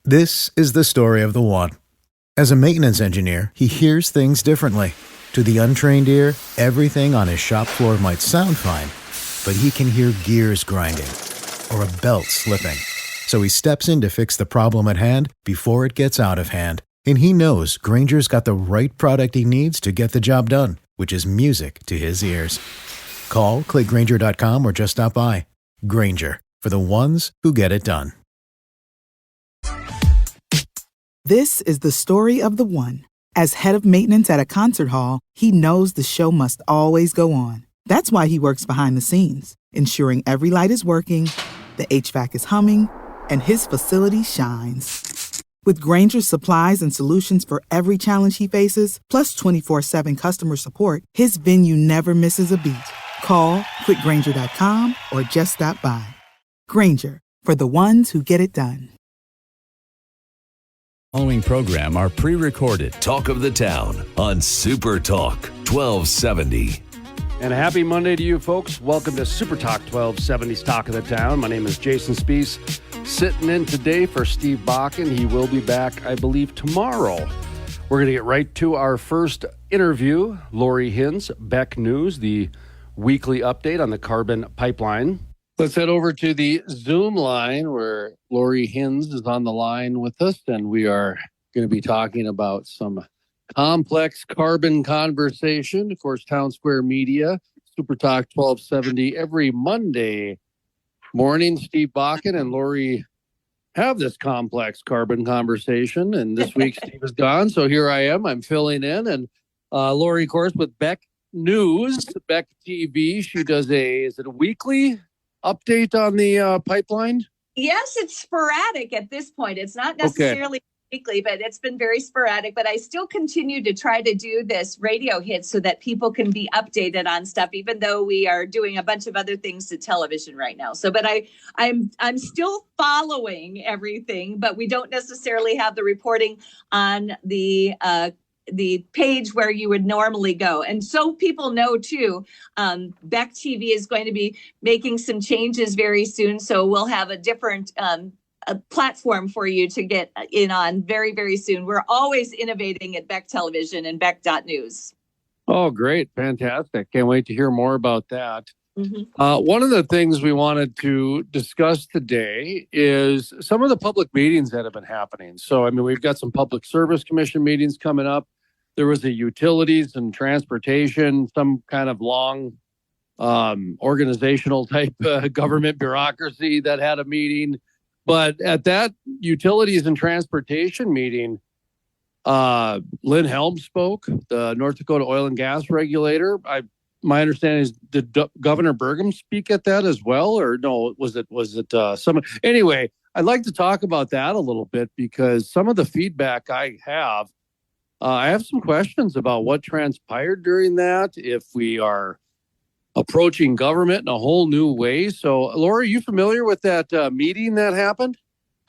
This is the story of the one. As a maintenance engineer, he hears things differently. To the untrained ear, everything on his shop floor might sound fine, but he can hear gears grinding or a belt slipping. So he steps in to fix the problem at hand before it gets out of hand. And he knows Grainger's got the right product he needs to get the job done, which is music to his ears. Call, click Grainger.com, or just stop by. Grainger, for the ones who get it done. This is the story of the one. As head of maintenance at a concert hall, he knows the show must always go on. That's why he works behind the scenes, ensuring every light is working, the HVAC is humming, and his facility shines. With Grainger's supplies and solutions for every challenge he faces, plus 24/7 customer support, his venue never misses a beat. Call, click Grainger.com, or just stop by. Grainger, for the ones who get it done. Following program are pre-recorded. Talk of the Town on Super Talk 1270. And a happy Monday to you, folks. Welcome to Super Talk 1270's Talk of the Town. My name is Jason Spees, sitting in today for Steve Bakken. He will be back, I believe, tomorrow. We're going to get right to our first interview. Lori Hinz, Beck News, the weekly update on the carbon pipeline. Let's head over to the Zoom line where Lori Hinz is on the line with us, and we are going to be talking about some complex carbon conversation. Of course, Town Square Media, Super Talk 1270, every Monday morning. Steve Bakken and Lori have this complex carbon conversation, and this week Steve is gone, so here I am. I'm filling in, and Lori, of course, with Beck News, Beck TV. She does is it a weekly update on the pipeline? Yes, it's sporadic at this point. It's not necessarily weekly, but it's been very sporadic. But I still continue to try to do this radio hit so that people can be updated on stuff, even though we are doing a bunch of other things to television right now. So, but I'm still following everything, but we don't necessarily have the reporting on the page where you would normally go. And so people know too, Beck TV is going to be making some changes very soon. So we'll have a different a platform for you to get in on very, very soon. We're always innovating at Beck Television and Beck.News. Oh, great. Fantastic. Can't wait to hear more about that. Mm-hmm. One of the things we wanted to discuss today is some of the public meetings that have been happening. So, I mean, we've got some Public Service Commission meetings coming up. There was a utilities and transportation, some kind of long organizational type government bureaucracy that had a meeting. But at that utilities and transportation meeting, Lynn Helms spoke, the North Dakota oil and gas regulator. My understanding is, did Governor Burgum speak at that as well? Or no, was it someone? Anyway, I'd like to talk about that a little bit because some of the feedback I have some questions about what transpired during that, if we are approaching government in a whole new way. So, Laura, are you familiar with that meeting that happened?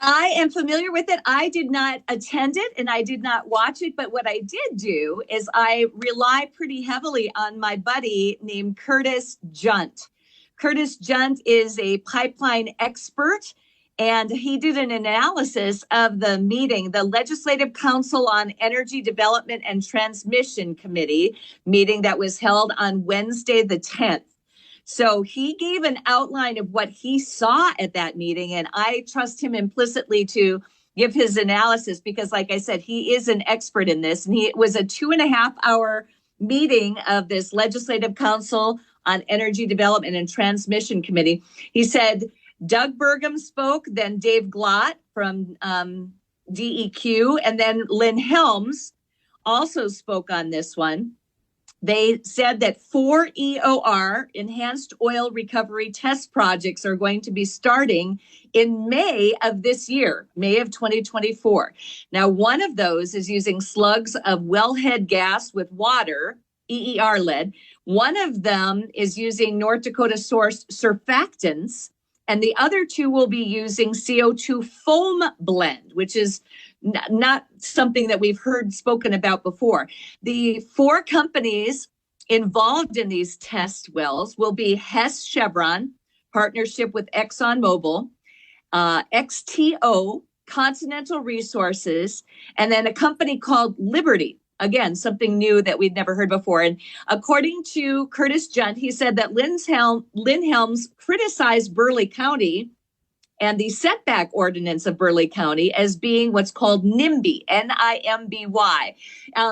I am familiar with it. I did not attend it and I did not watch it. But what I did do is I rely pretty heavily on my buddy named Curtis Junt. Curtis Junt is a pipeline expert, and he did an analysis of the meeting, the Legislative Council on Energy Development and Transmission Committee meeting that was held on Wednesday, the 10th. So he gave an outline of what he saw at that meeting, and I trust him implicitly to give his analysis because, like I said, he is an expert in this. And it was a 2.5-hour meeting of this Legislative Council on Energy Development and Transmission Committee. He said Doug Burgum spoke, then Dave Glott from DEQ, and then Lynn Helms also spoke on this one. They said that 4 EOR, Enhanced Oil Recovery Test Projects, are going to be starting in May of this year, May of 2024. Now, one of those is using slugs of wellhead gas with water, EER lead. One of them is using North Dakota sourced surfactants, and the other two will be using CO2 foam blend, which is not something that we've heard spoken about before. The 4 companies involved in these test wells will be Hess Chevron, partnership with ExxonMobil, XTO, Continental Resources, and then a company called Liberty. Again, something new that we'd never heard before. And according to Curtis Junt, he said that Lynn Helms criticized Burleigh County and the setback ordinance of Burleigh County as being what's called NIMBY, N-I-M-B-Y.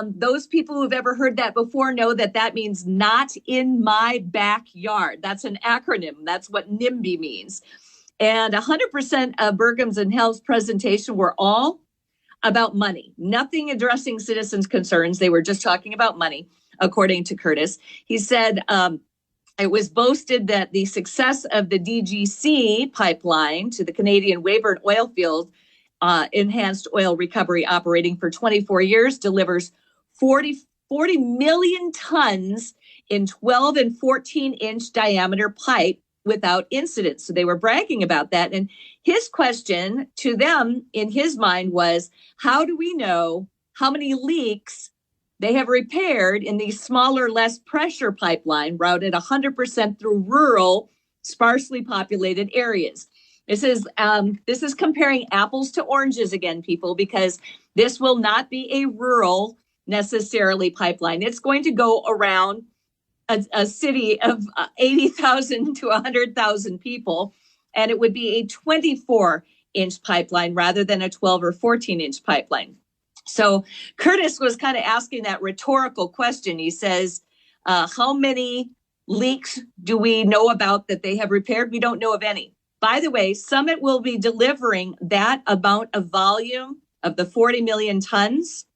Those people who've ever heard that before know that that means not in my backyard. That's an acronym. That's what NIMBY means. And 100% of Burgum's and Helms' presentation were all about money, nothing addressing citizens' concerns. They were just talking about money, according to Curtis. He said it was boasted that the success of the DGC pipeline to the Canadian Weyburn oil field, enhanced oil recovery operating for 24 years, delivers 40 million tons in 12 and 14-inch diameter pipe without incident. So they were bragging about that. And his question to them in his mind was, how do we know how many leaks they have repaired in the smaller, less pressure pipeline routed 100% through rural, sparsely populated areas? This is comparing apples to oranges again, people, because this will not be a rural necessarily pipeline. It's going to go around a city of 80,000 to 100,000 people, and it would be a 24-inch pipeline rather than a 12 or 14-inch pipeline. So Curtis was kind of asking that rhetorical question. He says, how many leaks do we know about that they have repaired? We don't know of any. By the way, Summit will be delivering that amount of volume of the 40 million tons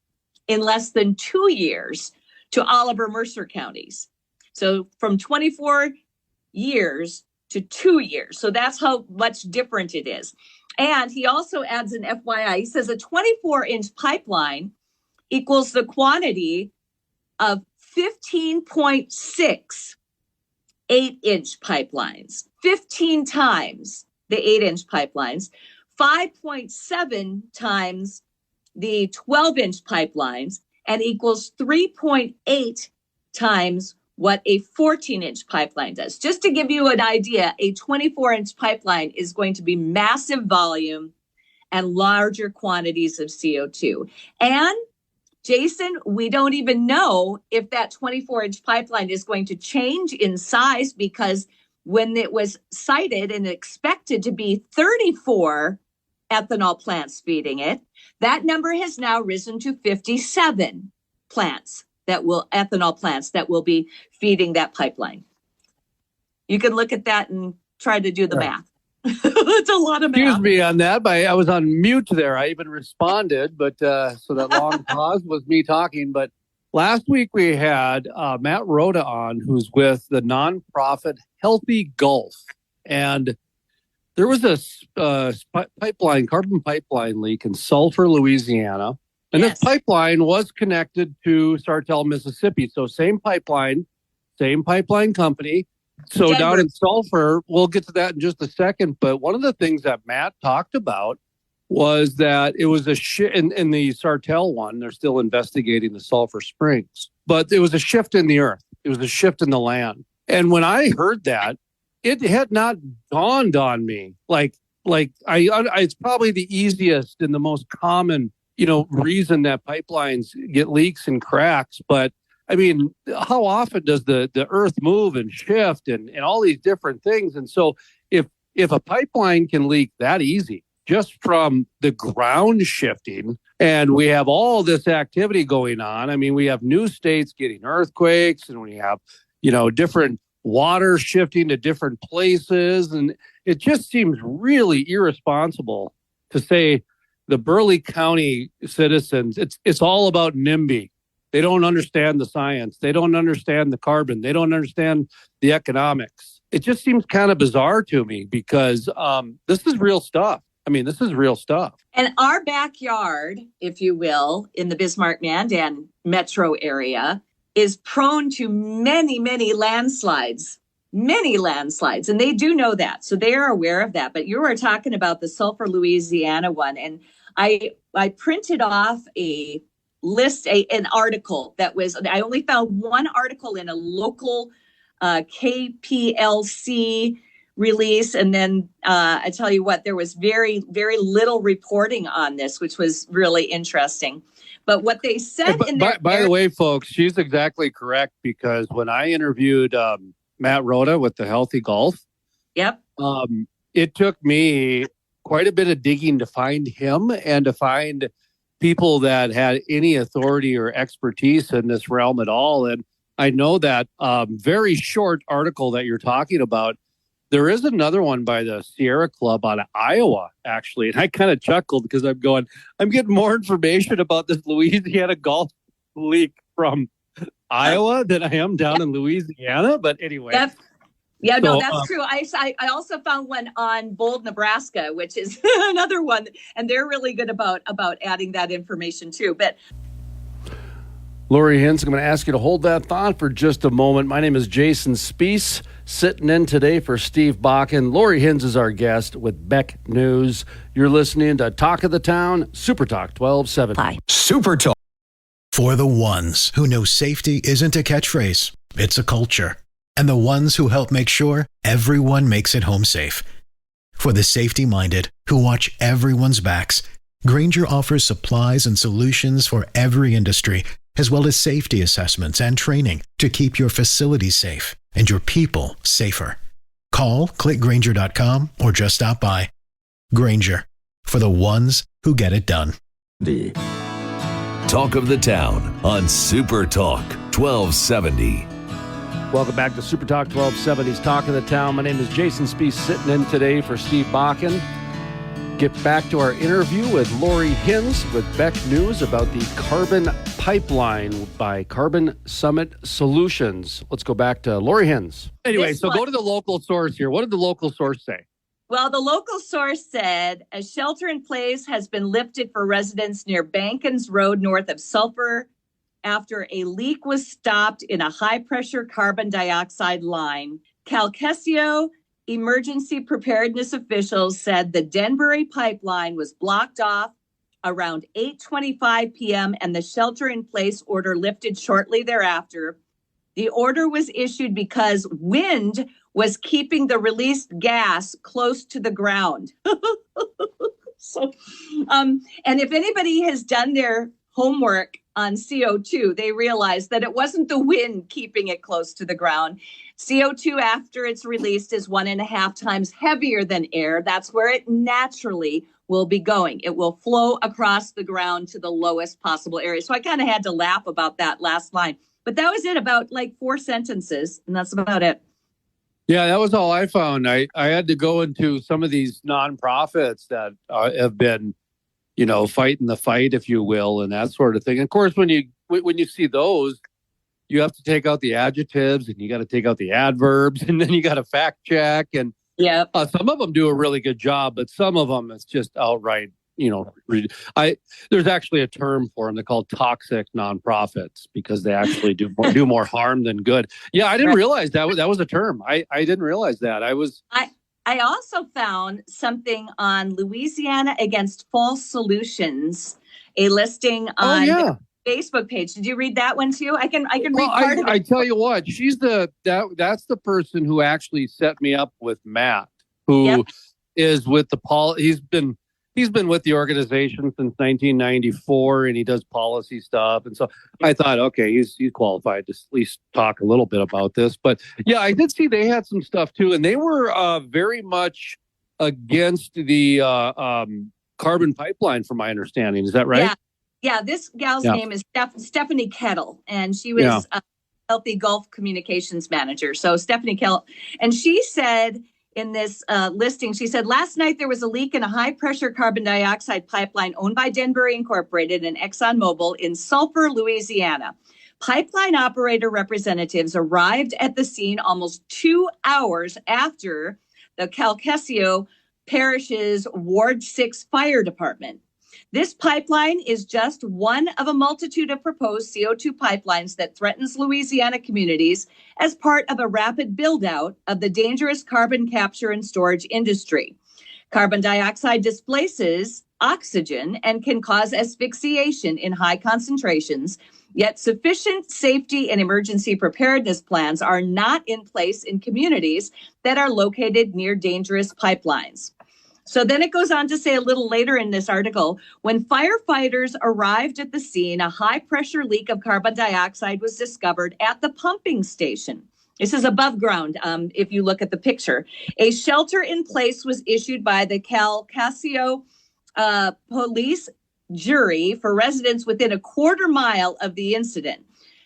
in less than 2 years to Oliver Mercer counties. So from 24 years to 2 years. So that's how much different it is. And he also adds an FYI. He says a 24-inch pipeline equals the quantity of 15.6 8-inch pipelines, 15 times the 8-inch pipelines, 5.7 times the 12-inch pipelines, and equals 3.8 times what a 14-inch pipeline does. Just to give you an idea, a 24-inch pipeline is going to be massive volume and larger quantities of CO2. And Jason, we don't even know if that 24-inch pipeline is going to change in size, because when it was cited and expected to be 34 ethanol plants feeding it, that number has now risen to 57 ethanol plants that will be feeding that pipeline. You can look at that and try to do the math. It's a lot of math. Excuse me on that, but I was on mute there. I even responded, but so that long pause was me talking. But last week we had Matt Rhoda on, who's with the nonprofit Healthy Gulf. And there was a carbon pipeline leak in Sulphur, Louisiana. And This pipeline was connected to Sartell, Mississippi. So same pipeline company. So Denver. Down in Sulphur, we'll get to that in just a second. But one of the things that Matt talked about was that it was in the Sartell one. They're still investigating the Sulphur Springs, but it was a shift in the earth. It was a shift in the land. And when I heard that, it had not dawned on me. It's probably the easiest and the most common, reason that pipelines get leaks and cracks. But I mean, how often does the earth move and shift and all these different things? And so if a pipeline can leak that easy, just from the ground shifting, and we have all this activity going on. I mean, we have new states getting earthquakes, and we have, different water shifting to different places. And it just seems really irresponsible to say the Burleigh County citizens, it's all about NIMBY. They don't understand the science. They don't understand the carbon. They don't understand the economics. It just seems kind of bizarre to me, because this is real stuff. I mean, this is real stuff. And our backyard, if you will, in the Bismarck-Mandan metro area is prone to many, many landslides. And they do know that. So they are aware of that. But you were talking about the Sulphur, Louisiana one. And I printed off a list, an article I only found one article in a local KPLC release. And then I tell you what, there was very, very little reporting on this, which was really interesting. But what they said By the way, folks, she's exactly correct, because when I interviewed Matt Rhoda with the Healthy Golf, yep, it took me quite a bit of digging to find him and to find people that had any authority or expertise in this realm at all. And I know that very short article that you're talking about, there is another one by the Sierra Club out of Iowa, actually. And I kind of chuckled because I'm getting more information about this Louisiana golf league from Iowa than I am down in Louisiana. But anyway. Yep. Yeah, so, no, that's true. I also found one on Bold, Nebraska, which is another one. And they're really good about adding that information too. But Lori Hintz, I'm going to ask you to hold that thought for just a moment. My name is Jason Spees, sitting in today for Steve Bakken. Lori Hintz is our guest with Beck News. You're listening to Talk of the Town, Super Talk 1270. Hi. Super Talk. For the ones who know safety isn't a catchphrase, it's a culture. And the ones who help make sure everyone makes it home safe. For the safety-minded who watch everyone's backs, Grainger offers supplies and solutions for every industry, as well as safety assessments and training to keep your facilities safe and your people safer. Call, click Grainger.com, or just stop by. Grainger, for the ones who get it done. Talk of the Town on Super Talk 1270. Welcome back to Super Talk 1270's Talk of the Town. My name is Jason Spees, sitting in today for Steve Bakken. Get back to our interview with Lori Hintz with Beck News about the carbon pipeline by Carbon Summit Solutions. Let's go back to Lori Hintz. Anyway, go to the local source here. What did the local source say? Well, the local source said a shelter in place has been lifted for residents near Bankins Road north of Sulphur after a leak was stopped in a high-pressure carbon dioxide line. Calcasio emergency preparedness officials said the Denbury pipeline was blocked off around 8:25 p.m. and the shelter-in-place order lifted shortly thereafter. The order was issued because wind was keeping the released gas close to the ground. And if anybody has done their homework on CO2, they realize that it wasn't the wind keeping it close to the ground. CO2, after it's released, is 1.5 times heavier than air. That's where it naturally will be going. It will flow across the ground to the lowest possible area. So I kind of had to laugh about that last line. But that was it, about like 4 sentences, and that's about it. Yeah, that was all I found. I had to go into some of these nonprofits that have been, fighting the fight, if you will, and that sort of thing. And of course, when you see those, you have to take out the adjectives and you got to take out the adverbs, and then you got to fact check. And some of them do a really good job, but some of them it's just outright, there's actually a term for them. They're called toxic nonprofits because they actually do more harm than good. Yeah, I didn't realize that was a term. I didn't realize that. I also found something on Louisiana Against False Solutions, a listing on the Facebook page. Did you read that one too? I can read part of it. I tell you what, that's the person who actually set me up with Matt, who is with he's been with the organization since 1994, and he does policy stuff. And so I thought, okay, he's qualified to at least talk a little bit about this. But yeah, I did see they had some stuff too, and they were very much against the carbon pipeline, from my understanding. Is that right? Yeah. This gal's name is Stephanie Kettle, and she was a Healthy Gulf Communications Manager. So Stephanie Kettle, and she said in this listing, she said, last night there was a leak in a high-pressure carbon dioxide pipeline owned by Denbury Incorporated and ExxonMobil in Sulphur, Louisiana. Pipeline operator representatives arrived at the scene almost 2 hours after the Calcasio Parish's Ward 6 Fire Department. This pipeline is just one of a multitude of proposed CO2 pipelines that threatens Louisiana communities as part of a rapid build-out of the dangerous carbon capture and storage industry. Carbon dioxide displaces oxygen and can cause asphyxiation in high concentrations, Yet sufficient safety and emergency preparedness plans are not in place in communities that are located near dangerous pipelines. So then it goes on to say a little later in this article, when firefighters arrived at the scene, a high pressure leak of carbon dioxide was discovered at the pumping station. This is above ground, if you look at the picture. A shelter in place was issued by the Calcasio police jury for residents within a quarter mile of the incident.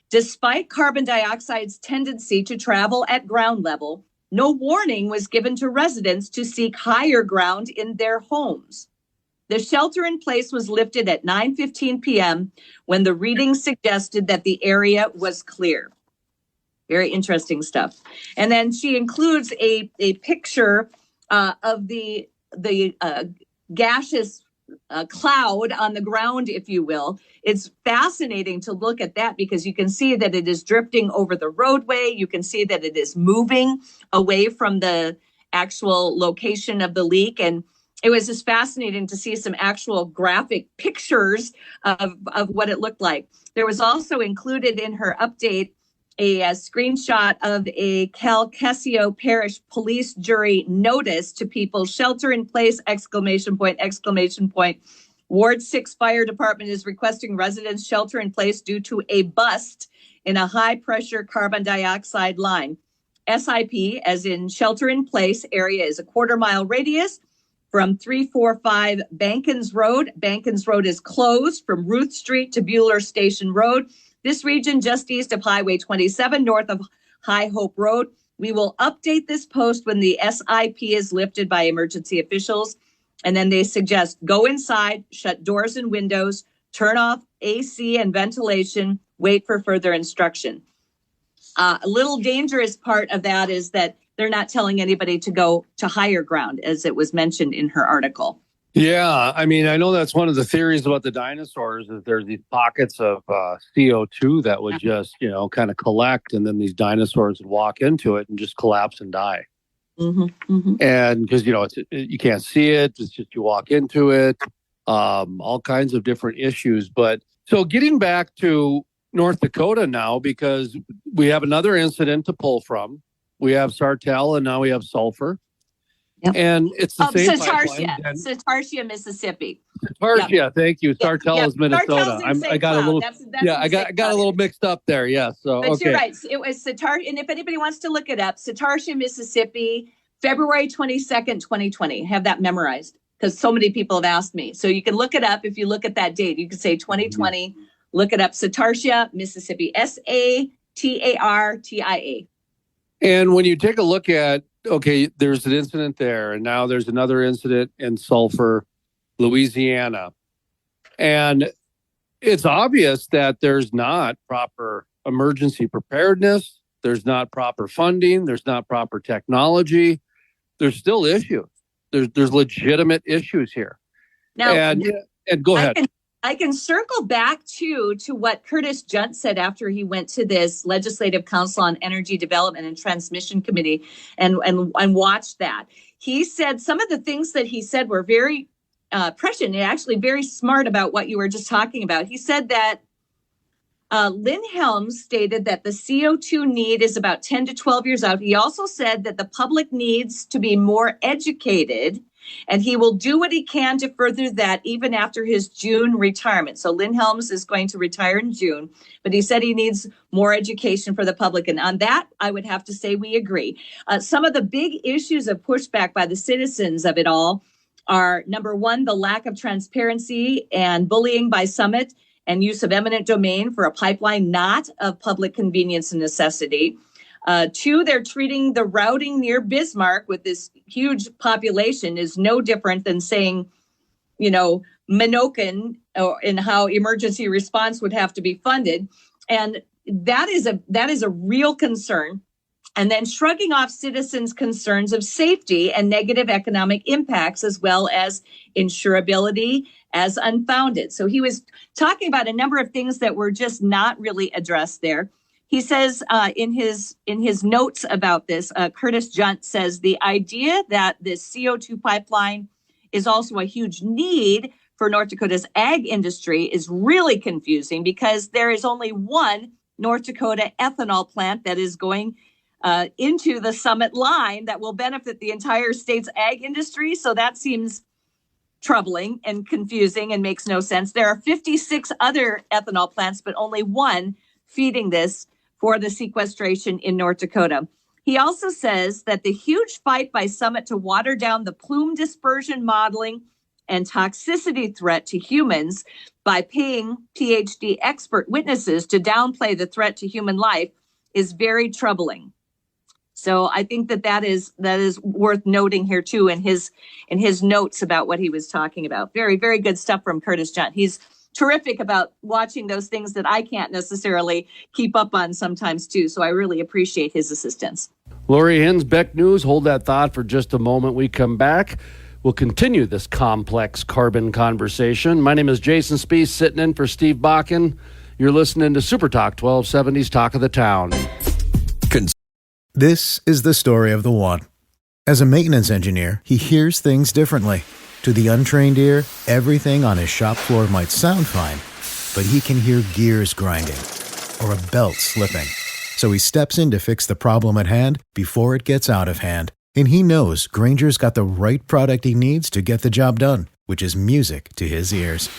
Despite carbon dioxide's tendency to travel at ground level, no warning was given to residents to seek higher ground in their homes. The shelter in place was lifted at 9:15 p.m. when the reading suggested that the area was clear. Very interesting stuff. And then she includes a picture of the gaseous cloud on the ground, if you will. It's fascinating to look at that because you can see that it is drifting over the roadway. You can see that it is moving away from the actual location of the leak. And it was just fascinating to see some actual graphic pictures of what it looked like. There was also included in her update a screenshot of a Calcasio Parish police jury notice to people, shelter in place, ! Ward 6 Fire Department is requesting residents shelter in place due to a bust in a high pressure carbon dioxide line. SIP, as in shelter in place area, is a quarter-mile radius from 345 Bankins Road. Bankins Road is closed from Ruth Street to Bueller Station Road. This region just east of Highway 27, north of High Hope Road. We will update this post when the SIP is lifted by emergency officials. And then they suggest go inside, shut doors and windows, turn off AC and ventilation, wait for further instruction. A little dangerous part of that is that they're not telling anybody to go to higher ground, as it was mentioned in her article. Yeah, I mean, I know that's one of the theories about the dinosaurs is there's these pockets of CO2 that would just, kind of collect, and then these dinosaurs would walk into it and just collapse and die. Mm-hmm, mm-hmm. And because, you can't see it, it's just you walk into it, all kinds of different issues. But so getting back to North Dakota now, because we have another incident to pull from. We have Sartell and now we have sulfur. Yep. And it's the same pipeline. Satartia, Mississippi. Satartia, yep. Thank you. Sartell is Minnesota. I got a little, I got a little mixed up there. Yeah. So, but you're right. It was Satartia, and if anybody wants to look it up, Satartia, Mississippi, February 22nd, 2020. Have that memorized because so many people have asked me. So you can look it up. If you look at that date, you can say 2020. Mm-hmm. Look it up. Satartia, Mississippi. Satartia. And when you take a look at, there's an incident there, and now there's another incident in Sulphur, Louisiana. And it's obvious that there's not proper emergency preparedness. There's not proper funding. There's not proper technology. There's still issues. There's legitimate issues here. Now, and go ahead. I can circle back to what Curtis Junt said after he went to this Legislative Council on Energy Development and Transmission Committee and watched that. He said some of the things that he said were very prescient and actually very smart about what you were just talking about. He said that Lynn Helms stated that the CO2 need is about 10 to 12 years out. He also said that the public needs to be more educated, and he will do what he can to further that even after his June retirement. So Lynn Helms is going to retire in June, but he said he needs more education for the public. And on that, I would have to say we agree. Some of the big issues of pushback by the citizens of it all are, number one, the lack of transparency and bullying by Summit and use of eminent domain for a pipeline not of public convenience and necessity. Two, they're treating the routing near Bismarck with this huge population is no different than saying, Minokan and how emergency response would have to be funded. And that is a real concern. And then shrugging off citizens' concerns of safety and negative economic impacts, as well as insurability as unfounded. So he was talking about a number of things that were just not really addressed there. He says in his notes about this, Curtis Junt says the idea that this CO2 pipeline is also a huge need for North Dakota's ag industry is really confusing because there is only one North Dakota ethanol plant that is going into the Summit line that will benefit the entire state's ag industry. So that seems troubling and confusing and makes no sense. There are 56 other ethanol plants, but only one feeding this for the sequestration in North Dakota. He also says that the huge fight by Summit to water down the plume dispersion modeling and toxicity threat to humans by paying PhD expert witnesses to downplay the threat to human life is very troubling. So I think that is worth noting here too in his notes about what he was talking about. Very, very good stuff from Curtis Junt. He's terrific about watching those things that I can't necessarily keep up on sometimes too. So I really appreciate his assistance. Lori Hins, Beck News. Hold that thought for just a moment. We come back. We'll continue this complex carbon conversation. My name is Jason Spees, sitting in for Steve Bakken. You're listening to Super Talk 1270's Talk of the Town. This is the story of the one. As a maintenance engineer, he hears things differently. To the untrained ear, everything on his shop floor might sound fine, but he can hear gears grinding or a belt slipping. So he steps in to fix the problem at hand before it gets out of hand. And he knows Grainger's got the right product he needs to get the job done, which is music to his ears.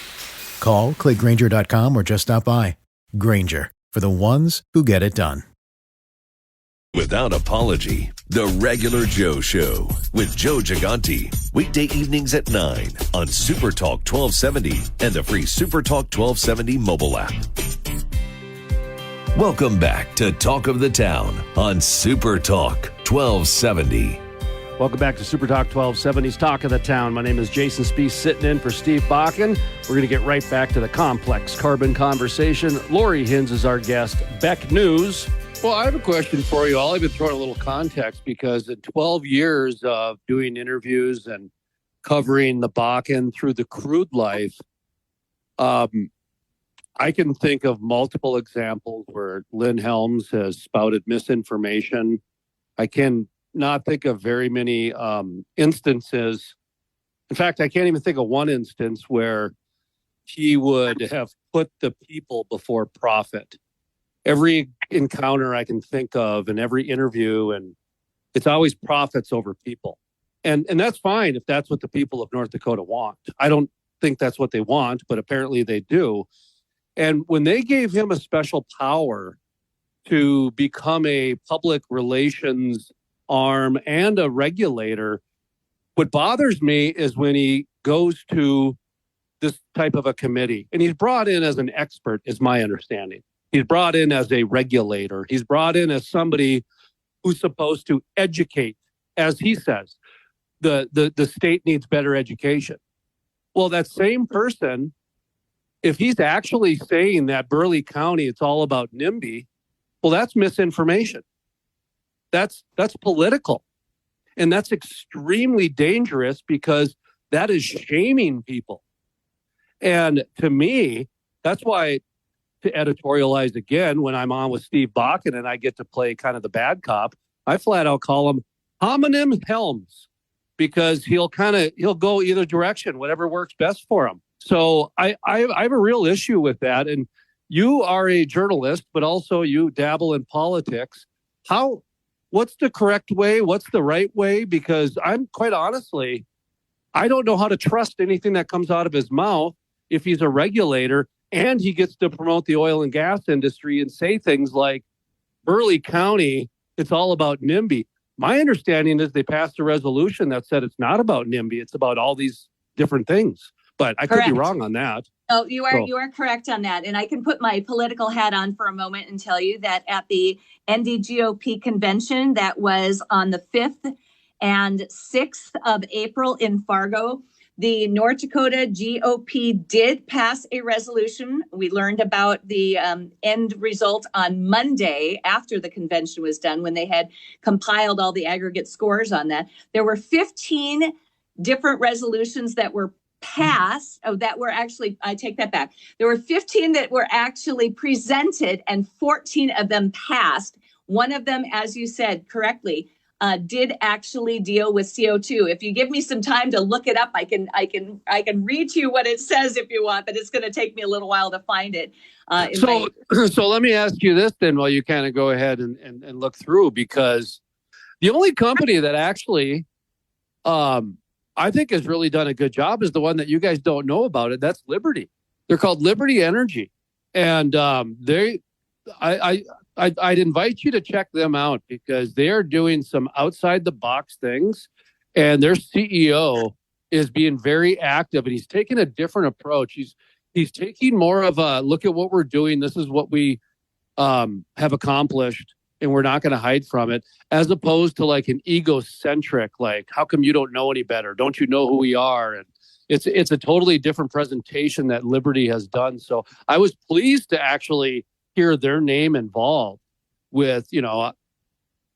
Call, click Grainger.com, or just stop by. Grainger, for the ones who get it done. Without apology, The Regular Joe Show with Joe Gigante. Weekday evenings at 9 on Super Talk 1270 and the free Super Talk 1270 mobile app. Welcome back to Talk of the Town on Super Talk 1270. Welcome back to Super Talk 1270's Talk of the Town. My name is Jason Spees, sitting in for Steve Bakken. We're going to get right back to the complex carbon conversation. Lori Hins is our guest. Beck News. Well, I have a question for you. I'll even throw in a little context because in 12 years of doing interviews and covering the Bakken through the crude life, I can think of multiple examples where Lynn Helms has spouted misinformation. I can not think of very many instances. In fact, I can't even think of one instance where he would have put the people before profit. Every encounter I can think of and every interview, and it's always profits over people. And that's fine if that's what the people of North Dakota want. I don't think that's what they want, but apparently they do. And when they gave him a special power to become a public relations arm and a regulator, what bothers me is when he goes to this type of a committee, and he's brought in as an expert, is my understanding. He's brought in as a regulator. He's brought in as somebody who's supposed to educate, as he says, the state needs better education. Well, that same person, if he's actually saying that Burleigh County, it's all about NIMBY, well, that's misinformation. That's political. And that's extremely dangerous because that is shaming people. And to me, that's why, to editorialize again, when I'm on with Steve Bakken and I get to play kind of the bad cop, I flat out call him homonym Helms because he'll go either direction, whatever works best for him. So I have a real issue with that. And you are a journalist, but also you dabble in politics. What's the correct way? What's the right way? Because I'm quite honestly, I don't know how to trust anything that comes out of his mouth if he's a regulator and he gets to promote the oil and gas industry and say things like Burleigh County, it's all about NIMBY. My understanding is they passed a resolution that said it's not about NIMBY. It's about all these different things. But I could be wrong on that. Oh, you are correct on that. And I can put my political hat on for a moment and tell you that at the NDGOP convention that was on the 5th and 6th of April in Fargo, the North Dakota GOP did pass a resolution. We learned about the end result on Monday after the convention was done when they had compiled all the aggregate scores on that. There were 15 different resolutions that were passed. I take that back. There were 15 that were actually presented and 14 of them passed. One of them, as you said correctly, did actually deal with CO2. If you give me some time to look it up, I can read to you what it says if you want, but it's going to take me a little while to find it. So let me ask you this then, while you kind of go ahead and look through, because the only company that actually I think has really done a good job is the one that you guys don't know about it. That's Liberty. They're called Liberty Energy, and I'd invite you to check them out because they are doing some outside the box things, and their CEO is being very active, and he's taking a different approach. He's taking more of a look at what we're doing. This is what we have accomplished, and we're not going to hide from it, as opposed to like an egocentric, like, how come you don't know any better? Don't you know who we are? And it's a totally different presentation that Liberty has done. So I was pleased to actually hear their name involved with,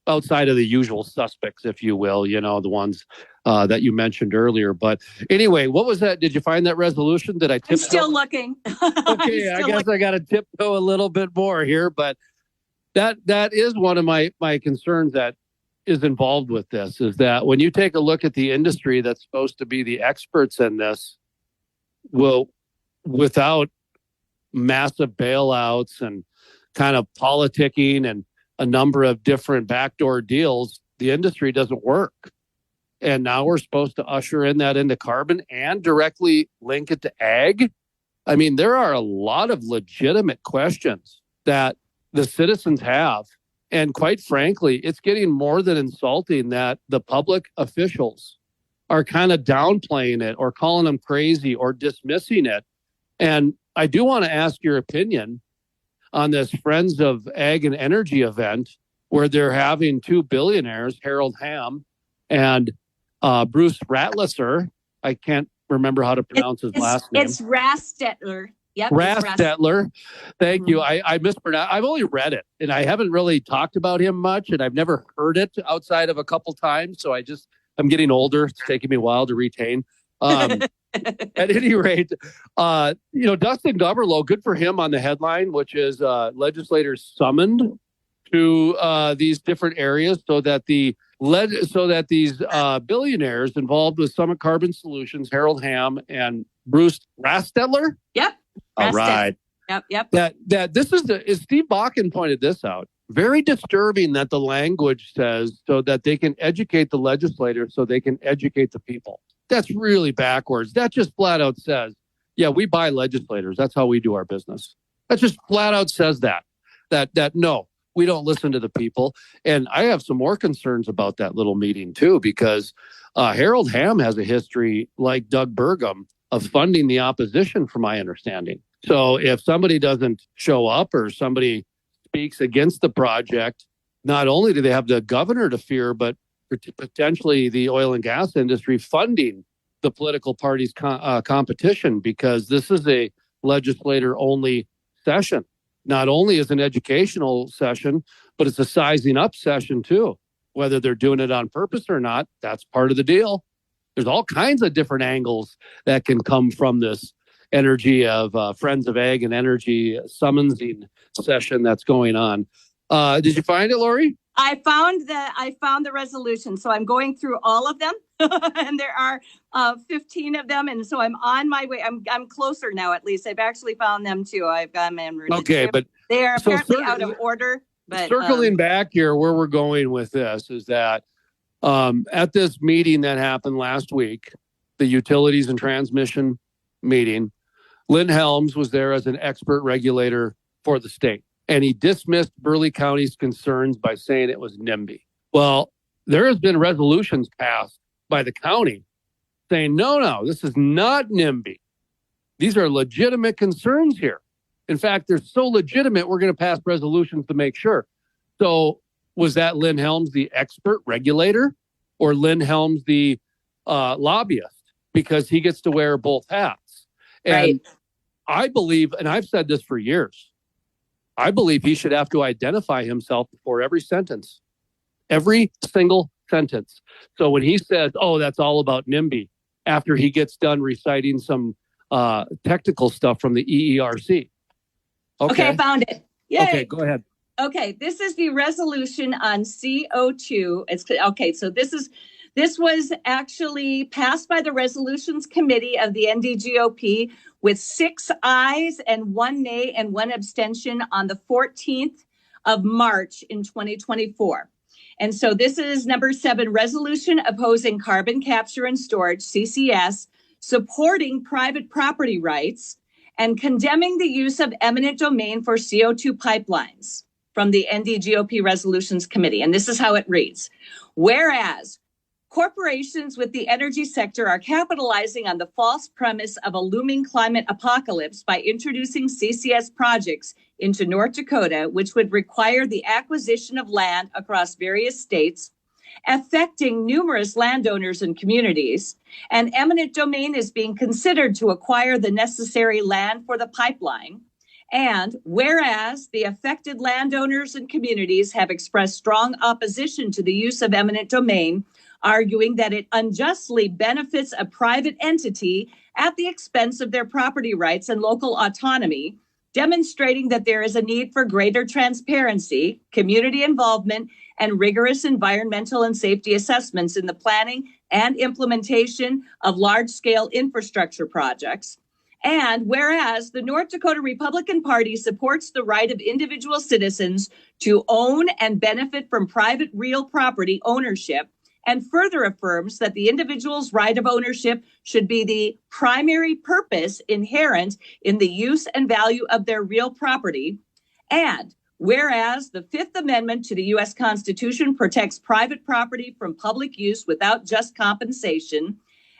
outside of the usual suspects, if you will, the ones that you mentioned earlier. But anyway, what was that? Did you find that resolution? Did I tiptoe? I'm still looking. Okay, I guess I got to tiptoe a little bit more here, but that is one of my concerns that is involved with this, is that when you take a look at the industry that's supposed to be the experts in this, well, without massive bailouts and kind of politicking and a number of different backdoor deals, the industry doesn't work. And now we're supposed to usher in that into carbon and directly link it to ag. I mean, there are a lot of legitimate questions that the citizens have. And quite frankly, it's getting more than insulting that the public officials are kind of downplaying it or calling them crazy or dismissing it. And I do want to ask your opinion on this Friends of Ag and Energy event where they're having two billionaires, Harold Hamm and Bruce Rattlisser. I can't remember how to pronounce his last name. It's Rastetler. Yep, Rastetler. Thank you. I mispronounced. I've only read it, and I haven't really talked about him much, and I've never heard it outside of a couple times. So I'm getting older. It's taking me a while to retain. At any rate, Dustin Goverlow, good for him on the headline, which is legislators summoned to these different areas so that these billionaires involved with Summit Carbon Solutions, Harold Hamm and Bruce Rastetler. Yep. All right. Yep. That this is Steve Bakken pointed this out. Very disturbing that the language says so that they can educate the legislators so they can educate the people. That's really backwards. That just flat out says, yeah, we buy legislators. That's how we do our business. That just flat out says that no, we don't listen to the people. And I have some more concerns about that little meeting too, because Harold Hamm has a history, like Doug Burgum, of funding the opposition, from my understanding. So if somebody doesn't show up or somebody speaks against the project, not only do they have the governor to fear, but potentially the oil and gas industry funding the political party's competition, because this is a legislator-only session. Not only is an educational session, but it's a sizing up session too. Whether they're doing it on purpose or not, that's part of the deal. There's all kinds of different angles that can come from this energy of Friends of Ag and Energy summoning session that's going on. Did you find it, Lori? I found the resolution. So I'm going through all of them, and there are 15 of them, and so I'm on my way. I'm closer now. At least I've actually found them too. I've got them in. Okay, but they are apparently out of order. But circling back here, where we're going with this is that at this meeting that happened last week, the utilities and transmission meeting, Lynn Helms was there as an expert regulator for the state. And he dismissed Burleigh County's concerns by saying it was NIMBY. Well, there has been resolutions passed by the county saying, no, this is not NIMBY. These are legitimate concerns here. In fact, they're so legitimate, we're going to pass resolutions to make sure. So was that Lynn Helms, the expert regulator, or Lynn Helms, the lobbyist? Because he gets to wear both hats. And right. I believe, and I've said this for years, I believe he should have to identify himself before every sentence, every single sentence. So when he says, oh, that's all about NIMBY, after he gets done reciting some technical stuff from the EERC. Okay, I found it. Yay. Okay, go ahead. Okay, this is the resolution on CO2. This was actually passed by the Resolutions Committee of the NDGOP with 6 ayes and 1 nay and 1 abstention on the 14th of March in 2024. And so this is number 7, resolution opposing carbon capture and storage, CCS, supporting private property rights, and condemning the use of eminent domain for CO2 pipelines from the NDGOP Resolutions Committee. And this is how it reads. Whereas corporations with the energy sector are capitalizing on the false premise of a looming climate apocalypse by introducing CCS projects into North Dakota, which would require the acquisition of land across various states, affecting numerous landowners and communities, and eminent domain is being considered to acquire the necessary land for the pipeline. And whereas the affected landowners and communities have expressed strong opposition to the use of eminent domain, arguing that it unjustly benefits a private entity at the expense of their property rights and local autonomy, demonstrating that there is a need for greater transparency, community involvement, and rigorous environmental and safety assessments in the planning and implementation of large-scale infrastructure projects. And whereas the North Dakota Republican Party supports the right of individual citizens to own and benefit from private real property ownership, and further affirms that the individual's right of ownership should be the primary purpose inherent in the use and value of their real property. And whereas the Fifth Amendment to the U.S. Constitution protects private property from public use without just compensation,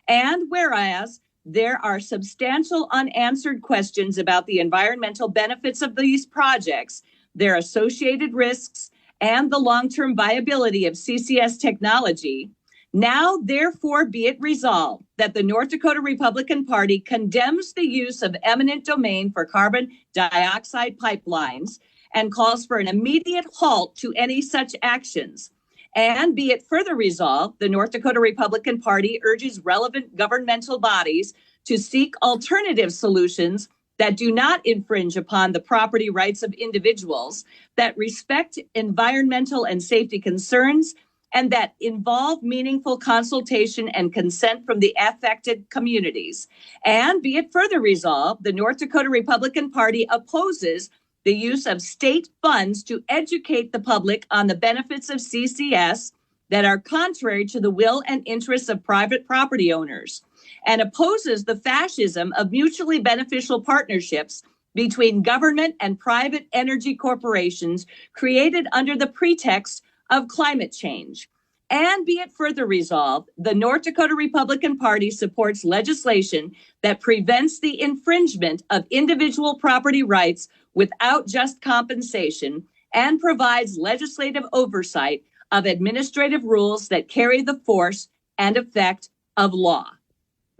and whereas there are substantial unanswered questions about the environmental benefits of these projects, their associated risks, and the long-term viability of CCS technology, now therefore be it resolved that the North Dakota Republican Party condemns the use of eminent domain for carbon dioxide pipelines and calls for an immediate halt to any such actions. And be it further resolved, the North Dakota Republican Party urges relevant governmental bodies to seek alternative solutions that do not infringe upon the property rights of individuals, that respect environmental and safety concerns, and that involve meaningful consultation and consent from the affected communities. And be it further resolved, the North Dakota Republican Party opposes the use of state funds to educate the public on the benefits of CCS that are contrary to the will and interests of private property owners, and opposes the fascism of mutually beneficial partnerships between government and private energy corporations created under the pretext of climate change. And be it further resolved, the North Dakota Republican Party supports legislation that prevents the infringement of individual property rights without just compensation and provides legislative oversight of administrative rules that carry the force and effect of law.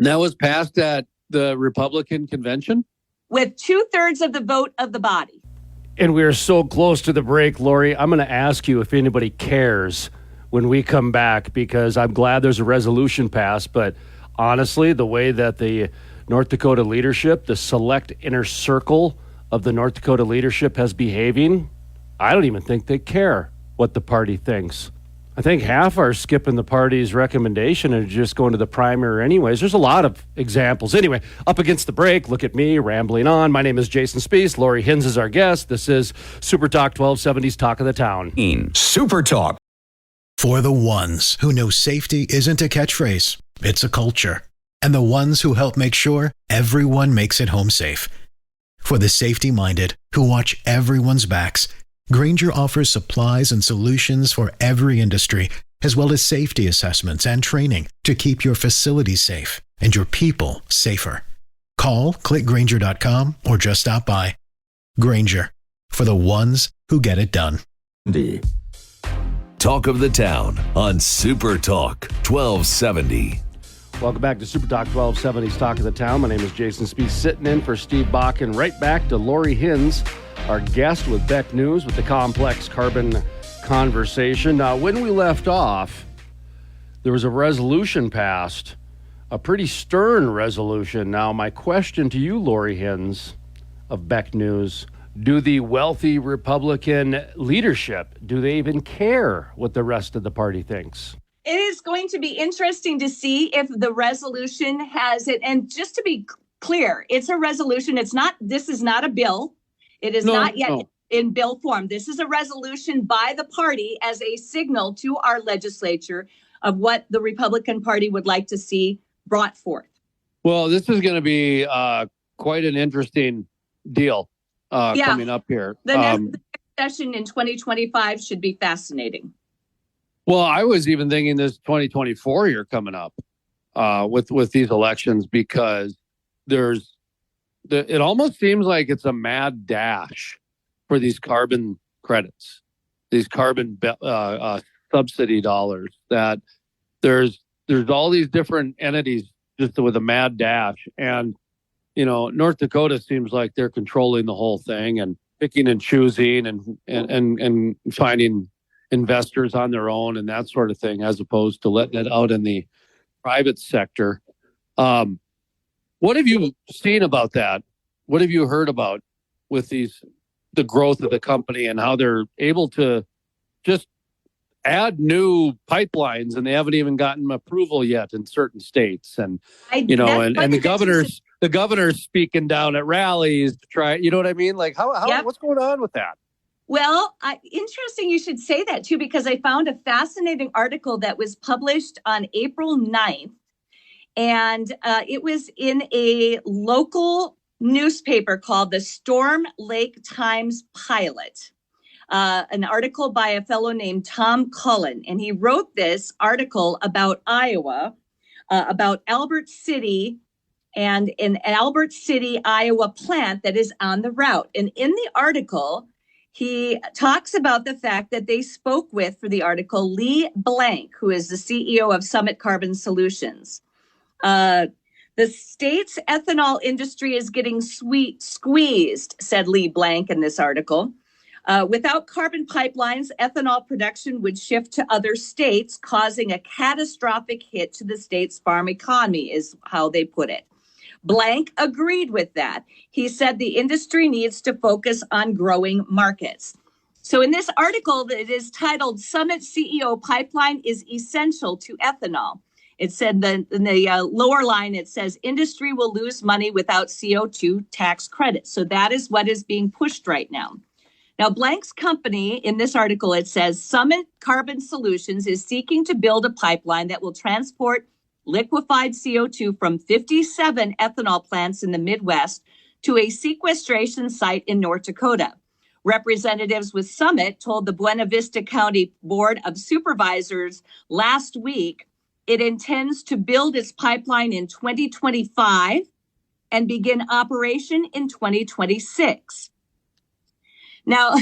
That was passed at the Republican convention? With 2/3 of the vote of the body. And we are so close to the break, Lori. I'm going to ask you if anybody cares when we come back, because I'm glad there's a resolution passed. But honestly, the way that the North Dakota leadership, the select inner circle of the North Dakota leadership has behaving, I don't even think they care what the party thinks. I think half are skipping the party's recommendation and just going to the primary anyways. There's a lot of examples. Anyway, up against the break, look at me rambling on. My name is Jason Spees. Lori Hinz is our guest. This is Super Talk 1270's Talk of the Town. Super Talk. For the ones who know safety isn't a catchphrase, it's a culture. And the ones who help make sure everyone makes it home safe. For the safety-minded who watch everyone's backs, Grainger offers supplies and solutions for every industry, as well as safety assessments and training to keep your facilities safe and your people safer. Call, click Grainger.com, or just stop by. Grainger, for the ones who get it done. Talk of the Town on Super Talk 1270. Welcome back to Super Talk 1270's Talk of the Town. My name is Jason Spees, sitting in for Steve Bakken. Right back to Lori Hinz, our guest with Beck News with the complex carbon conversation. Now, when we left off, there was a resolution passed, a pretty stern resolution. Now, my question to you, Lori Hinz of Beck News, Do the wealthy Republican leadership, do they even care what the rest of the party thinks? It is going to be interesting to see if the resolution has it. And just to be clear, it's a resolution. This is not a bill. It is not yet in bill form. This is a resolution by the party as a signal to our legislature of what the Republican Party would like to see brought forth. Well, this is going to be quite an interesting deal coming up here. The next session in 2025 should be fascinating. Well, I was even thinking this 2024 year coming up with these elections, because it almost seems like it's a mad dash for these carbon credits, these carbon subsidy dollars, that there's all these different entities just with a mad dash. And, North Dakota seems like they're controlling the whole thing and picking and choosing and finding investors on their own and that sort of thing, as opposed to letting it out in the private sector. What have you seen about that? What have you heard about with the growth of the company and how they're able to just add new pipelines, and they haven't even gotten approval yet in certain states? And the governor's speaking down at rallies to try, you know what I mean? Like what's going on with that? Well, interesting you should say that, too, because I found a fascinating article that was published on April 9th. And it was in a local newspaper called the Storm Lake Times Pilot, an article by a fellow named Tom Cullen. And he wrote this article about Iowa, about Albert City and an Albert City, Iowa plant that is on the route. And in the article, he talks about the fact that they spoke with, for the article, Lee Blank, who is the CEO of Summit Carbon Solutions. The state's ethanol industry is getting squeezed, said Lee Blank in this article. Without carbon pipelines, ethanol production would shift to other states, causing a catastrophic hit to the state's farm economy, is how they put it. Blank agreed with that. He said the industry needs to focus on growing markets. So in this article that is titled Summit CEO Pipeline is Essential to Ethanol, it said that in the lower line, it says industry will lose money without CO2 tax credits. So that is what is being pushed right now. Now, Blank's company, in this article, it says Summit Carbon Solutions is seeking to build a pipeline that will transport liquefied CO2 from 57 ethanol plants in the Midwest to a sequestration site in North Dakota. Representatives with Summit told the Buena Vista County Board of Supervisors last week it intends to build its pipeline in 2025 and begin operation in 2026. Now,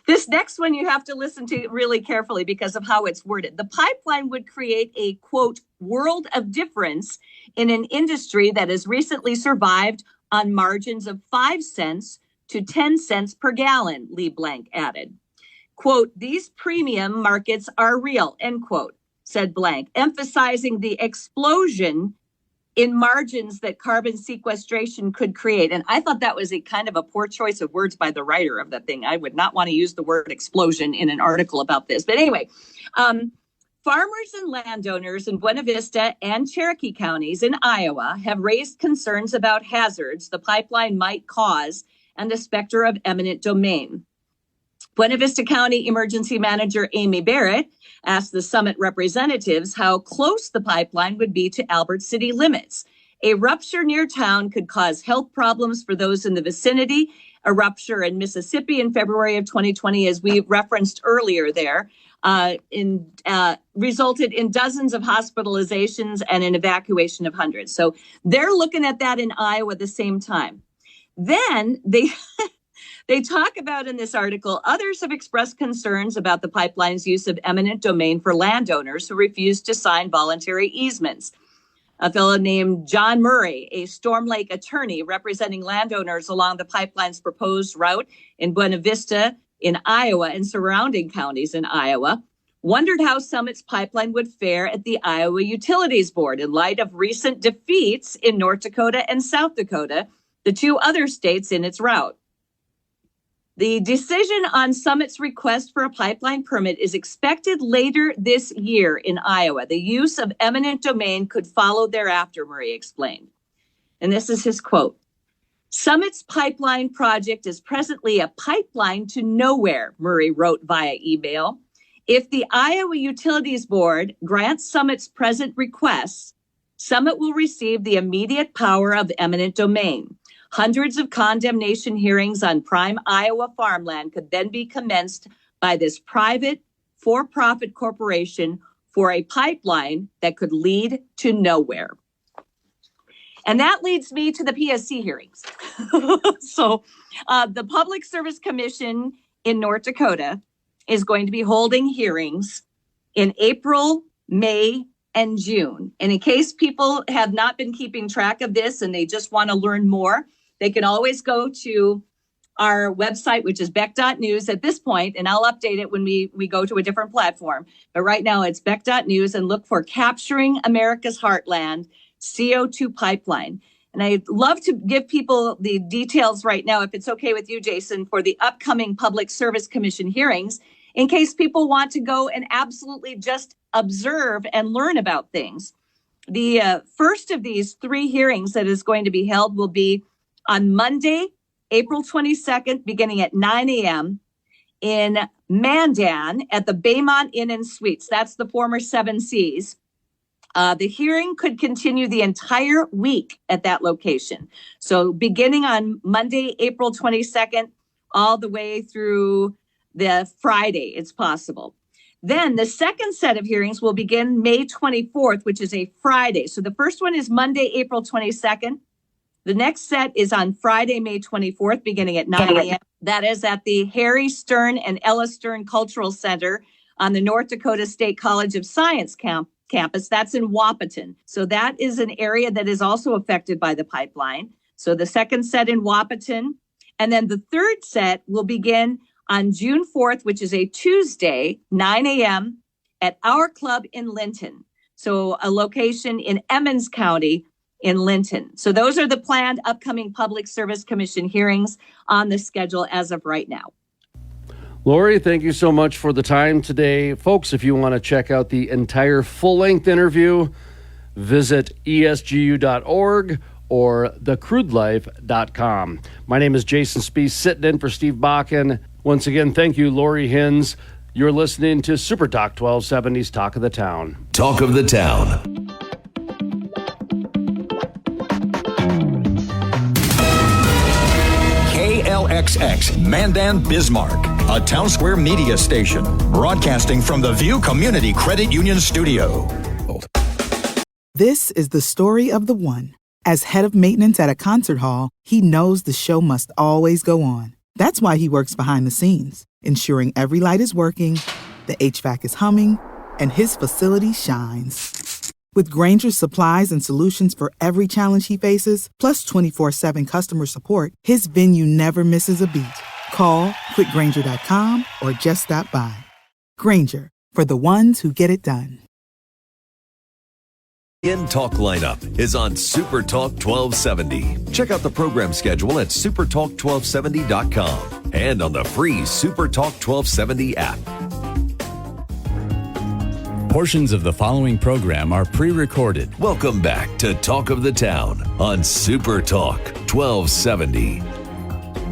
this next one you have to listen to really carefully because of how it's worded. The pipeline would create a, quote, world of difference in an industry that has recently survived on margins of 5 cents to 10 cents per gallon, Lee Blank added. Quote, these premium markets are real, end quote, said Blank, emphasizing the explosion in margins that carbon sequestration could create. And I thought that was a kind of a poor choice of words by the writer of that thing. I would not want to use the word explosion in an article about this. But anyway, farmers and landowners in Buena Vista and Cherokee counties in Iowa have raised concerns about hazards the pipeline might cause and the specter of eminent domain. Buena Vista County Emergency Manager Amy Barrett asked the Summit representatives how close the pipeline would be to Albert City limits. A rupture near town could cause health problems for those in the vicinity. A rupture in Mississippi in February of 2020, as we referenced earlier there, resulted in dozens of hospitalizations and an evacuation of hundreds. So they're looking at that in Iowa at the same time. Then they talk about in this article, others have expressed concerns about the pipeline's use of eminent domain for landowners who refuse to sign voluntary easements. A fellow named John Murray, a Storm Lake attorney representing landowners along the pipeline's proposed route in Buena Vista in Iowa and surrounding counties in Iowa, wondered how Summit's pipeline would fare at the Iowa Utilities Board in light of recent defeats in North Dakota and South Dakota, the two other states in its route. The decision on Summit's request for a pipeline permit is expected later this year in Iowa. The use of eminent domain could follow thereafter, Murray explained. And this is his quote. Summit's pipeline project is presently a pipeline to nowhere, Murray wrote via email. If the Iowa Utilities Board grants Summit's present requests, Summit will receive the immediate power of eminent domain. Hundreds of condemnation hearings on prime Iowa farmland could then be commenced by this private for-profit corporation for a pipeline that could lead to nowhere. And that leads me to the PSC hearings. So the Public Service Commission in North Dakota is going to be holding hearings in April, May, and June. And in case people have not been keeping track of this and they just want to learn more, they can always go to our website, which is beck.news at this point, and I'll update it when we go to a different platform. But right now it's beck.news, and look for Capturing America's Heartland CO2 Pipeline. And I'd love to give people the details right now, if it's okay with you, Jason, for the upcoming Public Service Commission hearings, in case people want to go and absolutely just observe and learn about things. The first of these 3 hearings that is going to be held will be on Monday, April 22nd, beginning at 9 a.m. in Mandan at the Baymont Inn and Suites. That's the former Seven Seas. The hearing could continue the entire week at that location. So beginning on Monday, April 22nd, all the way through the Friday, it's possible. Then the second set of hearings will begin May 24th, which is a Friday. So the first one is Monday, April 22nd. The next set is on Friday, May 24th, beginning at 9 a.m. That is at the Harry Stern and Ella Stern Cultural Center on the North Dakota State College of Science campus. That's in Wahpeton. So that is an area that is also affected by the pipeline. So the second set in Wahpeton. And then the third set will begin on June 4th, which is a Tuesday, 9 a.m. at our club in Linton. So a location in Emmons County in Linton. So those are the planned upcoming Public Service Commission hearings on the schedule as of right now. Lori, thank you so much for the time today. Folks, if you want to check out the entire full-length interview, visit esgu.org or thecrudelife.com. My name is Jason Spees, sitting in for Steve Bakken. Once again, thank you, Lori Hins. You're listening to Super Talk 1270's Talk of the Town. Talk of the Town. KLXX Mandan Bismarck, a Town Square media station, broadcasting from the View Community Credit Union Studio. This is the story of the one. As head of maintenance at a concert hall, he knows the show must always go on. That's why he works behind the scenes, ensuring every light is working, the HVAC is humming, and his facility shines. With Grainger's supplies and solutions for every challenge he faces, plus 24/7 customer support, his venue never misses a beat. Call quickgrainger.com or just stop by. Grainger, for the ones who get it done. In Talk lineup is on Super Talk 1270. Check out the program schedule at supertalk1270.com and on the free Super Talk 1270 app. Portions of the following program are pre-recorded. Welcome back to Talk of the Town on Super Talk 1270.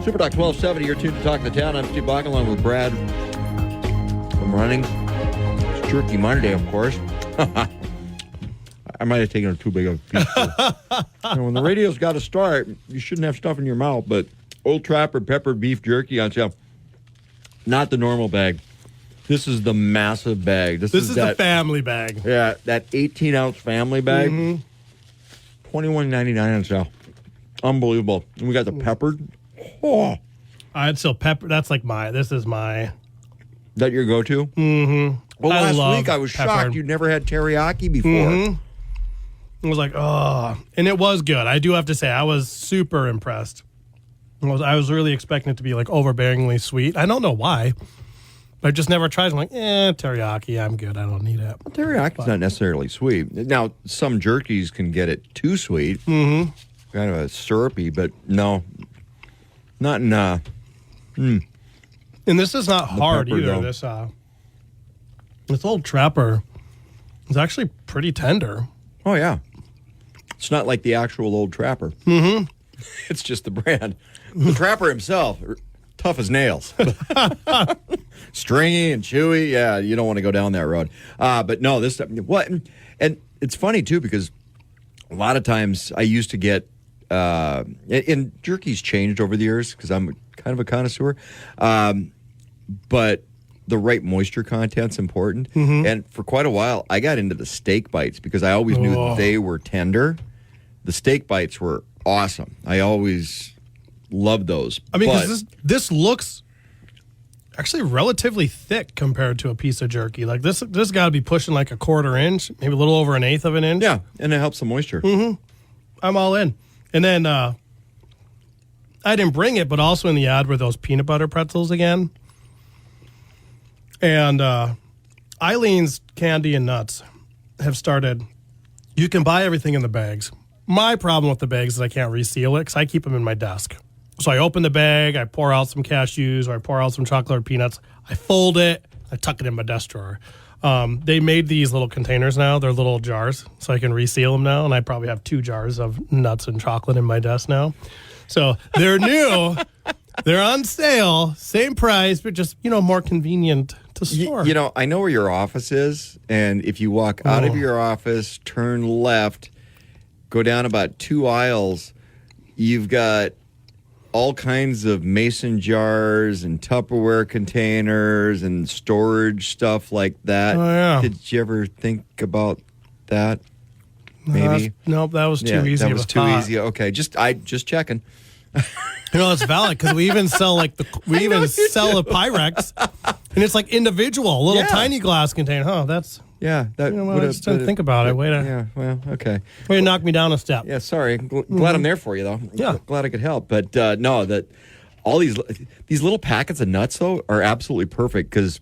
Super Talk 1270, you're tuned to Talk of the Town. I'm Steve Bakken along with Brad from Running. It's Jerky Monday, of course. I might have taken too big of a piece. When the radio's got to start, you shouldn't have stuff in your mouth, but Old Trapper peppered beef jerky on sale. Not the normal bag. This is the massive bag. This is the family bag. Yeah, that 18-ounce family bag. Mm-hmm. $21.99 on sale. Unbelievable. And we got the peppered. Oh. I'd still pepper. That's like this is my. That your go-to? Mm-hmm. Well, last week I was shocked you'd never had teriyaki before. Mm-hmm. I was like, oh. And it was good. I do have to say, I was super impressed. I was really expecting it to be like overbearingly sweet. I don't know why. But I just never tried. I'm like, teriyaki, I'm good. I don't need it. Well, teriyaki's not necessarily sweet. Now, some jerkies can get it too sweet. Mm-hmm. Kind of a syrupy, but no. Not in, And this is not hard pepper, either. though. This old Trapper is actually pretty tender. Oh, yeah. It's not like the actual old Trapper. Mm-hmm. It's just the brand. The Trapper himself, tough as nails. Stringy and chewy. Yeah, you don't want to go down that road. But no, this what? And it's funny, too, because a lot of times I used to get, and jerky's changed over the years because I'm kind of a connoisseur, but the right moisture content's important. Mm-hmm. And for quite a while, I got into the steak bites because I always knew they were tender. The steak bites were awesome. I always loved those. I mean, because this looks actually relatively thick compared to a piece of jerky. Like this got to be pushing like a 1/4 inch, maybe a little over 1/8 of an inch. Yeah, and it helps the moisture. Mm-hmm. I'm all in. And then I didn't bring it, but also in the ad were those peanut butter pretzels again. And Eileen's Candy and Nuts have started. You can buy everything in the bags. My problem with the bags is I can't reseal it because I keep them in my desk. So I open the bag, I pour out some cashews, or I pour out some chocolate or peanuts. I fold it, I tuck it in my desk drawer. They made these little containers now. They're little jars, so I can reseal them now. And I probably have 2 jars of nuts and chocolate in my desk now. So they're new. They're on sale, same price, but just, more convenient to store. I know where your office is, and if you walk out of your office, turn left, go down about 2 aisles, you've got all kinds of mason jars and Tupperware containers and storage stuff like that. Oh, yeah. Did you ever think about that? Maybe? Nope, that was too easy. That was too easy. Okay, just checking. It's valid because we even sell sell a Pyrex, and it's like individual, little tiny glass container. Huh? That's that. I just didn't think about it. Okay. Way to knock me down a step. Yeah, sorry. Glad I'm there for you though. Yeah, glad I could help. But no, that all these little packets of nuts though are absolutely perfect because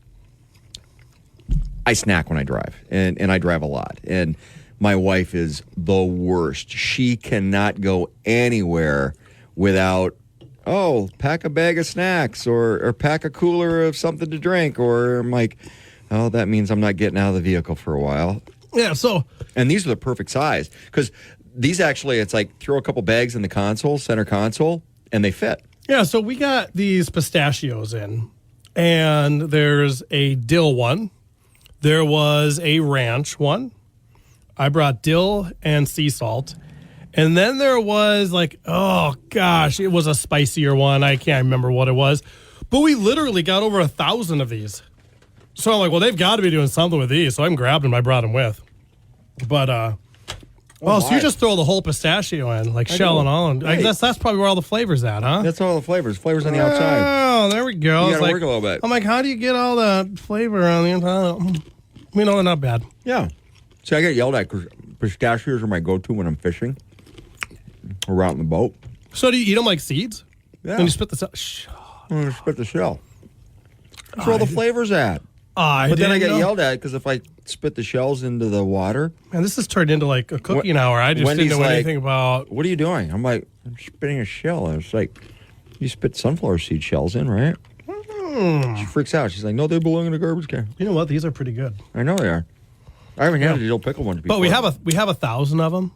I snack when I drive, and I drive a lot, and my wife is the worst. She cannot go anywhere without, pack a bag of snacks or pack a cooler of something to drink. Or I'm like, that means I'm not getting out of the vehicle for a while. Yeah, so. And these are the perfect size because these actually, it's like throw a couple bags in the center console, and they fit. Yeah, so we got these pistachios in, and there's a dill one. There was a ranch one. I brought dill and sea salt. And then there was it was a spicier one. I can't remember what it was. But we literally got over 1,000 of these. So I'm like, well, they've got to be doing something with these. So I grabbed them. I brought them with. But, so you just throw the whole pistachio in, shell and all. And I guess that's probably where all the flavor's at, huh? That's all the flavors. Flavors on the outside. Oh, there we go. You got to work a little bit. I'm like, how do you get all that flavor on the inside? They're not bad. Yeah. See, I get yelled at because pistachios are my go-to when I'm fishing or out in the boat. So do you eat them like seeds? Yeah. And you spit the spit the shell. That's where all the flavor's at. But then I get yelled at because if I spit the shells into the water. Man, this has turned into like a cooking hour. I just didn't know anything about. What are you doing? I'm like, I'm spitting a shell. And it's like, you spit sunflower seed shells in, right? She freaks out. She's like, no, they belong in a garbage can. You know what? These are pretty good. I know they are. I haven't had a dill pickle one before. But we have 1,000 of them.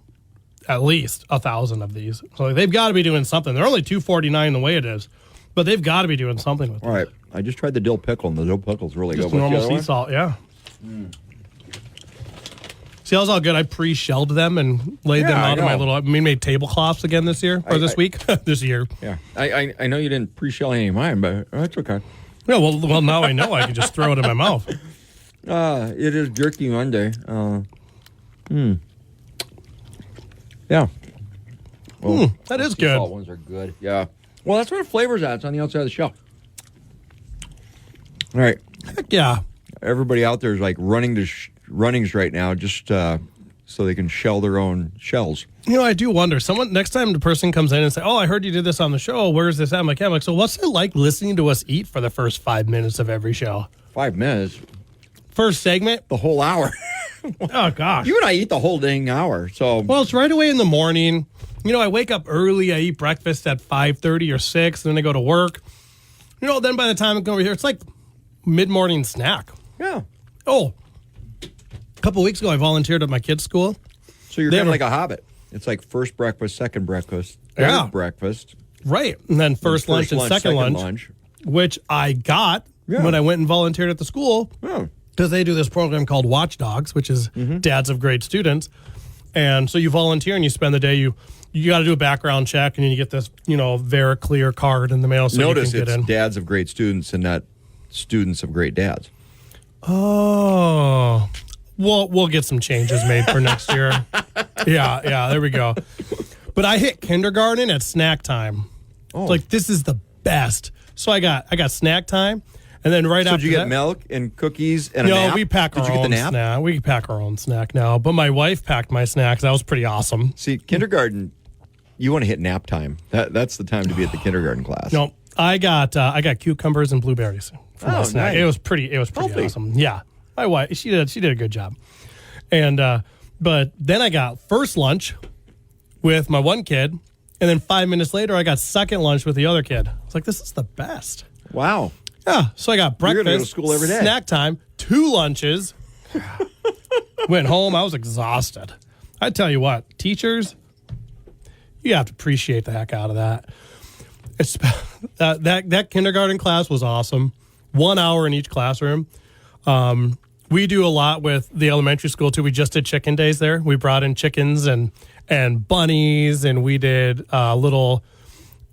At least 1,000 of these. So they've got to be doing something. They're only $2.49 the way it is. But they've got to be doing something with them. All right. I just tried the dill pickle, and the dill pickle's really just good. Normal sea salt, yeah. See, that was all good. I pre-shelled them and laid them out in my little. We made tablecloths again this year, or this week, this year. Yeah. I know you didn't pre-shell any of mine, but that's okay. Yeah, well, now I know I can just throw it in my mouth. It is Jerky Monday. Yeah. Well, that is good. Salt ones are good. Yeah. Well, that's where the flavor's at. It's on the outside of the shell. All right. Heck yeah. Everybody out there is like running to runnings right now just so they can shell their own shells. I do wonder. Next time the person comes in and say, I heard you did this on the show. Where's this at? I'm like, so what's it like listening to us eat for the first 5 minutes of every show? 5 minutes? First segment? The whole hour. Oh, gosh. You and I eat the whole dang hour. So. Well, it's right away in the morning. I wake up early. I eat breakfast at 5:30 or 6, and then I go to work. Then by the time I go over here, it's like mid-morning snack. Yeah. Oh, a couple weeks ago, I volunteered at my kids' school. So you're kind of like a hobbit. It's like first breakfast, second breakfast, third breakfast. Right. And then first lunch and second lunch, which I got when I went and volunteered at the school. Yeah. Because they do this program called Watchdogs, which is dads of great students. And so you volunteer and you spend the day, you got to do a background check, and then you get this, very clear card in the mail so Notice you can get in. it's dads of great students and not students of great dads. Oh. We'll get some changes made for next year. Yeah, there we go. But I hit kindergarten at snack time. Oh. It's like, this is the best. So I got snack time, and then after did you get that, milk and cookies and a nap? No, we pack our own snack. We pack our own snack now. But my wife packed my snacks. That was pretty awesome. See, kindergarten, you want to hit nap time. That's the time to be at the kindergarten class. No, I got cucumbers and blueberries for my snack. Nice. It was pretty Healthy. awesome. Yeah, my wife, she did a good job. And but then I got first lunch with my one kid, and then 5 minutes later I got second lunch with the other kid. I was like, this is the best. Wow. Yeah, so I got breakfast, You're gonna go to school every day. snack time, 2 lunches. Went home. I was exhausted. I tell you what, teachers, you have to appreciate the heck out of that. That kindergarten class was awesome. 1 hour in each classroom. We do a lot with the elementary school too. We just did chicken days there. We brought in chickens and bunnies, and we did a little.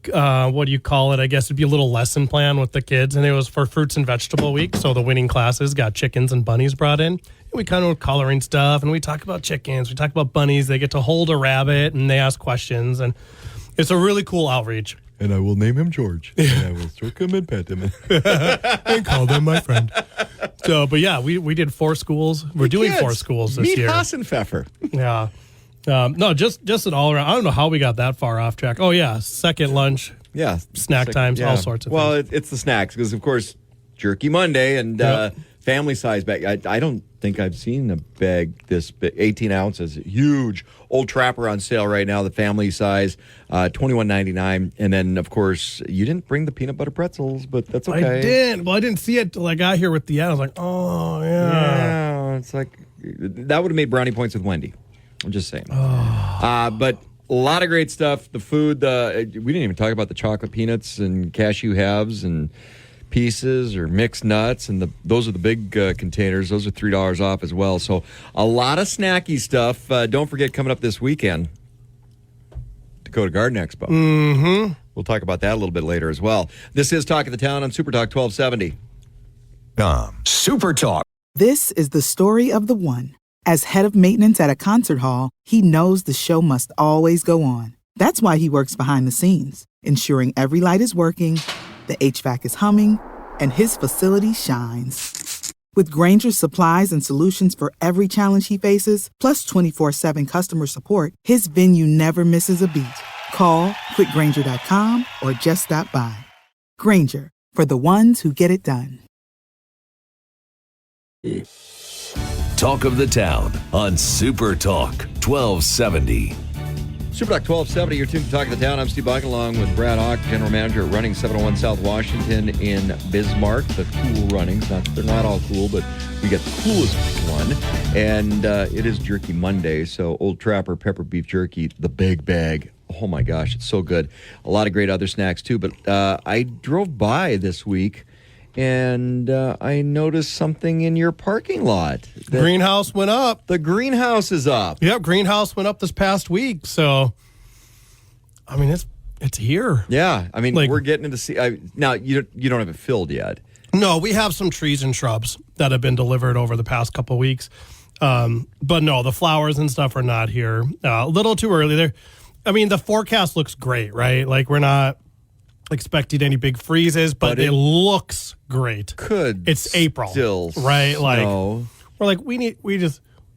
What do you call it? I guess it'd be a little lesson plan with the kids, and it was for fruits and vegetable week. So the winning classes got chickens and bunnies brought in. And we kind of were coloring stuff, and we talk about chickens, we talk about bunnies. They get to hold a rabbit, and they ask questions, and it's a really cool outreach. And I will name him George. And I will stroke him and pet him. And call them my friend. So, but yeah, we did 4 schools. We're doing 4 schools this Meet year. Hassenpfeffer. Yeah. No, just an all around. I don't know how we got that far off track. Oh yeah, second lunch. Yeah, snack times, all sorts of things. Well, it's the snacks because, of course, Jerky Monday and family size bag. I don't think I've seen a bag this big, 18 ounces, huge. Old Trapper on sale right now, the family size, $21.99. And then, of course, you didn't bring the peanut butter pretzels, but that's okay. I didn't. Well, I didn't see it till I got here with the ad. I was like, oh yeah. It's like that would have made brownie points with Wendy. I'm just saying. But a lot of great stuff. The food, we didn't even talk about the chocolate peanuts and cashew halves and pieces or mixed nuts. And those are the big containers. Those are $3 off as well. So a lot of snacky stuff. Don't forget, coming up this weekend, Dakota Garden Expo. Mm-hmm. We'll talk about that a little bit later as well. This is Talk of the Town on Super Talk 1270. Super Talk. This is the story of the one. As head of maintenance at a concert hall, he knows the show must always go on. That's why he works behind the scenes, ensuring every light is working, the HVAC is humming, and his facility shines. With Grainger's supplies and solutions for every challenge he faces, plus 24/7 customer support, his venue never misses a beat. Call quickgrainger.com or just stop by. Grainger, for the ones who get it done. Talk of the Town on Super Talk 1270. Super Talk 1270, you're tuned to Talk of the Town. I'm Steve Buck, along with Brad Hawk, General Manager at Running 701 South Washington in Bismarck. The cool runnings. They're not all cool, but we got the coolest one. And it is Jerky Monday, so Old Trapper Pepper Beef Jerky, the big bag. Oh my gosh, it's so good. A lot of great other snacks too, but I drove by this week and I noticed something in your parking lot. Greenhouse went up. The greenhouse is up. Yep, greenhouse went up this past week. So, I mean, it's here. Yeah, I mean, we're getting into now. You don't have it filled yet. No, we have some trees and shrubs that have been delivered over the past couple of weeks. But no, the flowers and stuff are not here. A little too early there. I mean, the forecast looks great, right? Like, we're not expecting any big freezes, but it looks great. It's April, still right? Like, snow. we're like,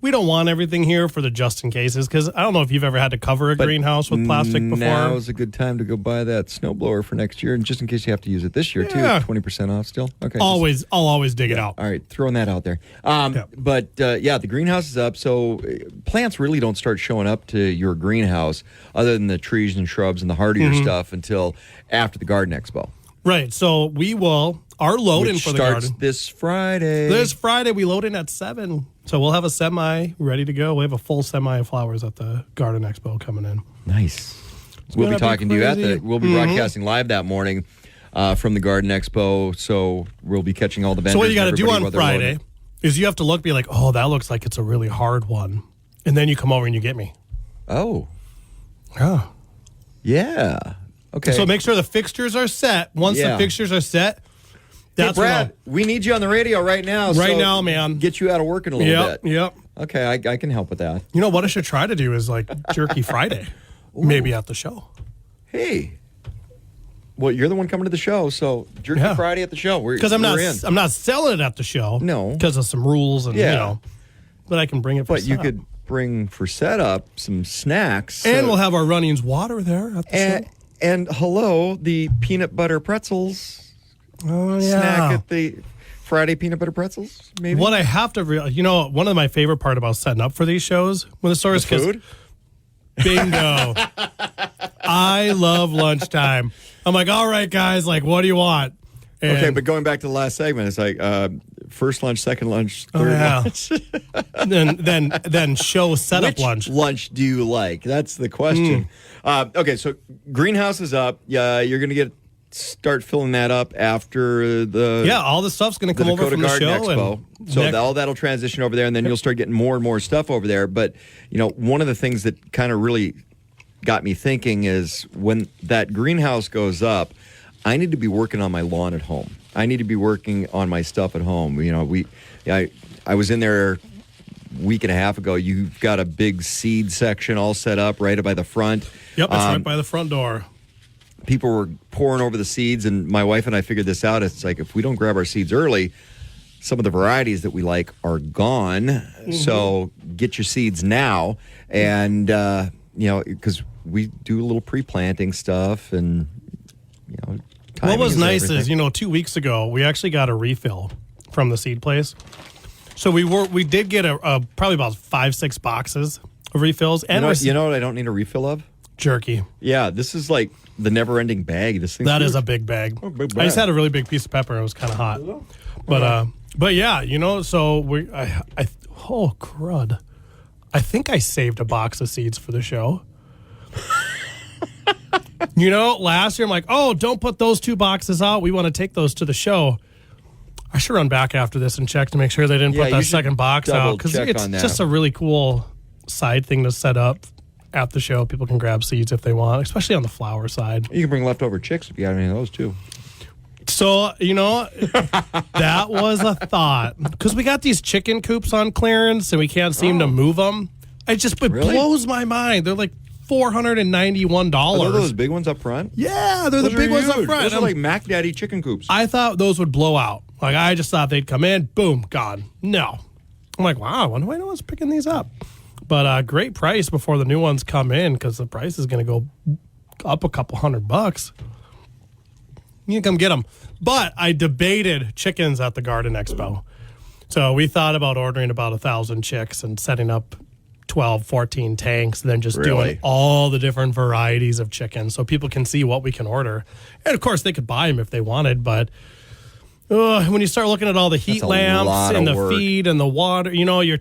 we don't want everything here for the just in cases, because I don't know if you've ever had to cover a greenhouse with plastic before. Now is a good time to go buy that snowblower for next year, and just in case you have to use it this year too, 20% off still. Okay, I'll always dig it out. All right, throwing that out there. But the greenhouse is up, so plants really don't start showing up to your greenhouse, other than the trees and shrubs and the hardier stuff, until after the Garden Expo. Right. So we will, our load-in Which for the starts garden. this Friday. This Friday, we load in at 7. So we'll have a semi ready to go. We have a full semi of flowers at the Garden Expo coming in. Nice. We'll be talking to you at the. We'll be broadcasting live that morning from the Garden Expo. So we'll be catching all the vendors. So what you got to do and everybody on while they're Friday loading. is you have to look, be like, oh, that looks like it's a really hard one, and then you come over and you get me. Oh. Oh. Yeah. Okay. So make sure the fixtures are set. Once the fixtures are set, that's hey, Brad, we need you on the radio right now. Right now, man. Get you out of work in a little bit. Yep. Okay, I can help with that. You know what I should try to do is like Jerky Friday, maybe at the show. Hey. Well, you're the one coming to the show, so Jerky Friday at the show. Because I'm not selling it at the show. No. Because of some rules and but I can bring it for But you could bring for setup some snacks. And we'll have our Runnings water there at the show. And hello, the peanut butter pretzels. Oh, yeah. Snack at the Friday peanut butter pretzels, maybe? What I have to realize, one of my favorite part about setting up for these shows when the store is food? Bingo. I love lunchtime. I'm like, all right, guys, like, what do you want? And okay, but going back to the last segment, it's like first lunch, second lunch, third lunch. then show setup Which lunch do you like? That's the question. Okay, so greenhouse is up. Yeah, you're going to start filling that up after all the stuff's going to come over from the Garden show. Expo. So all that'll transition over there, and then you'll start getting more and more stuff over there. But one of the things that kind of really got me thinking is when that greenhouse goes up, I need to be working on my lawn at home. I need to be working on my stuff at home. I was in there a week and a half ago. You've got a big seed section all set up right by the front. Yep, it's right by the front door. People were pouring over the seeds, and my wife and I figured this out. It's like if we don't grab our seeds early, some of the varieties that we like are gone. Mm-hmm. So get your seeds now, and because we do a little pre-planting stuff, and what was nice everything. is 2 weeks ago we actually got a refill from the seed place. So we did get a probably about 5-6 boxes of refills, and you know what I don't need a refill of? Jerky. Yeah, this is like the never-ending bag. This thing is a big bag. Oh, big bag. I just had a really big piece of pepper. It was kind of hot, but yeah, so oh crud! I think I saved a box of seeds for the show. Last year I'm like, oh, don't put those 2 boxes out. We want to take those to the show. I should run back after this and check to make sure they didn't put that second box out, because it's just a really cool side thing to set up at the show. People can grab seeds if they want, especially on the flower side. You can bring leftover chicks if you have any of those too. So, that was a thought. Because we got these chicken coops on clearance and we can't seem to move them. It blows my mind. They're like $491. Are those big ones up front? Yeah, they're the big ones up front. Those are like Mac Daddy chicken coops. I thought those would blow out. Like, I just thought they'd come in, boom, gone. No. I'm like, wow, I wonder why no one's picking these up. But great price before the new ones come in, because the price is going to go up a couple $100. You can come get them. But I debated chickens at the Garden Expo. So we thought about ordering about 1,000 chicks and setting up 12, 14 tanks, and then just doing all the different varieties of chicken so people can see what we can order. And, of course, they could buy them if they wanted, but when you start looking at all the heat lamps and the feed and the water, you're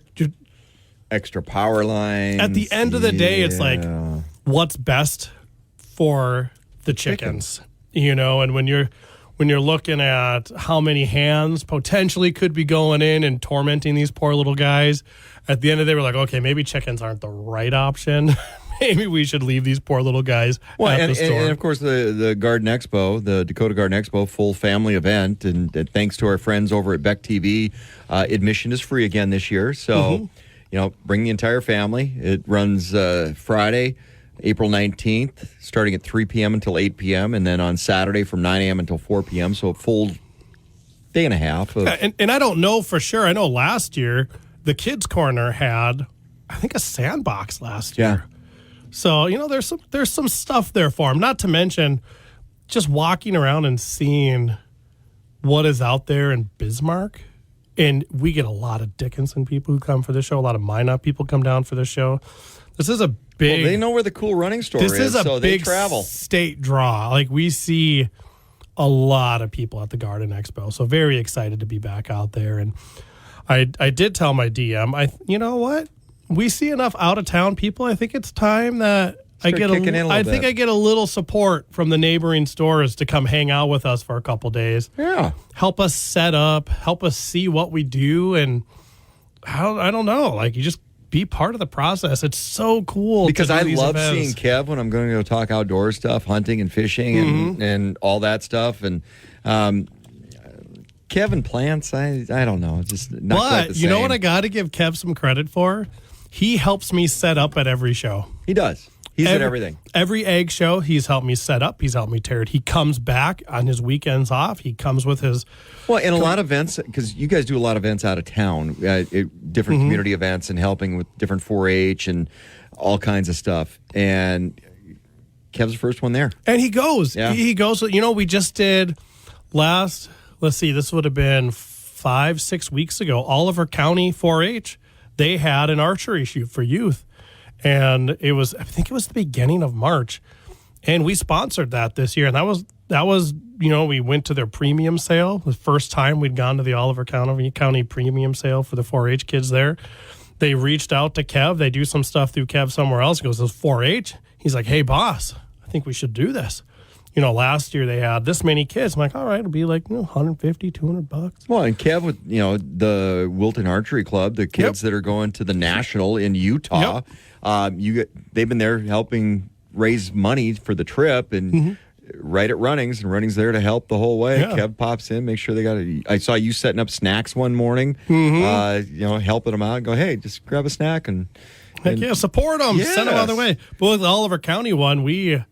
extra power lines. At the end of the day, it's like, what's best for the chickens? And when you're looking at how many hands potentially could be going in and tormenting these poor little guys, at the end of the day, we're like, okay, maybe chickens aren't the right option. Maybe we should leave these poor little guys at the store. And of course, the Garden Expo, the Dakota Garden Expo, full family event, and thanks to our friends over at Beck TV, admission is free again this year. So, bring the entire family. It runs Friday, April 19th, starting at 3 p.m. until 8 p.m., and then on Saturday from 9 a.m. until 4 p.m., so a full day and a half. And I don't know for sure. I know last year, the Kids Corner had, I think, a sandbox last year. So, there's some stuff there for them. Not to mention just walking around and seeing what is out there in Bismarck. And we get a lot of Dickinson people who come for this show. A lot of Minot people come down for this show. This is a big... Well, they know where the cool running store is, so they big travel. State draw. Like, we see a lot of people at the Garden Expo. So very excited to be back out there. And I did tell my DM, you know what? We see enough out of town people. I think it's time that I get I get a little support from the neighboring stores to come hang out with us for a couple days. Yeah. Help us set up, help us see what we do, and I don't know, like you just be part of the process. It's so cool. Because I love events. seeing Kev when I'm going to go talk outdoor stuff, hunting and fishing and all that stuff. And Kevin plants, I don't know. Just not quite the same. You know what I got to give Kev some credit for? He helps me set up at every show. He does. He's at everything. Every egg show, he's helped me set up. He's helped me tear it. He comes back on his weekends off. He comes with his... Well, in a lot of events, because you guys do a lot of events out of town, different community events and helping with different 4-H and all kinds of stuff. And Kev's the first one there. And he goes. Yeah. He goes. You know, we just did let's see, this would have been 5-6 weeks ago, Oliver County 4-H. They had an archery shoot for youth. And I think it was the beginning of March. And we sponsored that this year. And that was, we went to their premium sale. The first time we'd gone to the Oliver County premium sale for the 4-H kids there. They reached out to Kev. They do some stuff through Kev somewhere else. He goes, "This 4-H?" He's like, "Hey, boss, I think we should do this." Last year they had this many kids. I'm like, all right, it'll be like $150, $200. Well, and Kev with the Wilton Archery Club, the kids that are going to the National in Utah, they've been there helping raise money for the trip and right at Runnings, and Runnings there to help the whole way. Yeah. Kev pops in, make sure they got it. I saw you setting up snacks one morning, helping them out. And go, hey, just grab a snack and heck yeah, support them, send them on their way. But with the Oliver County one, we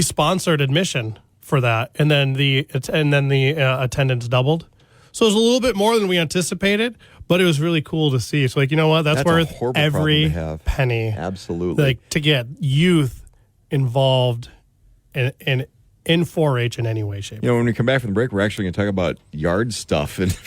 sponsored admission for that, and then the attendance doubled. So it was a little bit more than we anticipated, but it was really cool to see. So, like, you know what? That's worth every penny. Absolutely. Like, to get youth involved in 4-H in any way, shape. When we come back from the break, we're actually going to talk about yard stuff, and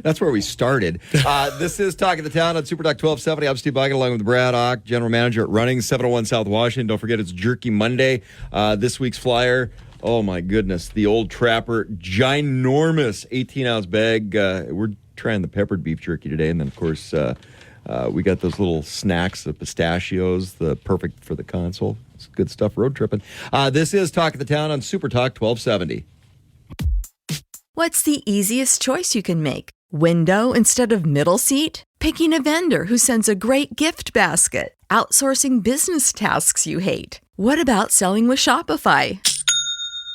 that's where we started. This is Talk of the Town on Super Talk 1270. I'm Steve Boggan along with Brad Ock, General Manager at Running, 701 South Washington. Don't forget, it's Jerky Monday. This week's flyer, oh my goodness, the Old Trapper, ginormous 18-ounce bag. We're trying the peppered beef jerky today, and then, of course, we got those little snacks, the pistachios, the perfect for the console. It's good stuff road tripping. This is Talk of the Town on Super Talk 1270. What's the easiest choice you can make? Window instead of middle seat? Picking a vendor who sends a great gift basket? Outsourcing business tasks you hate? What about selling with Shopify?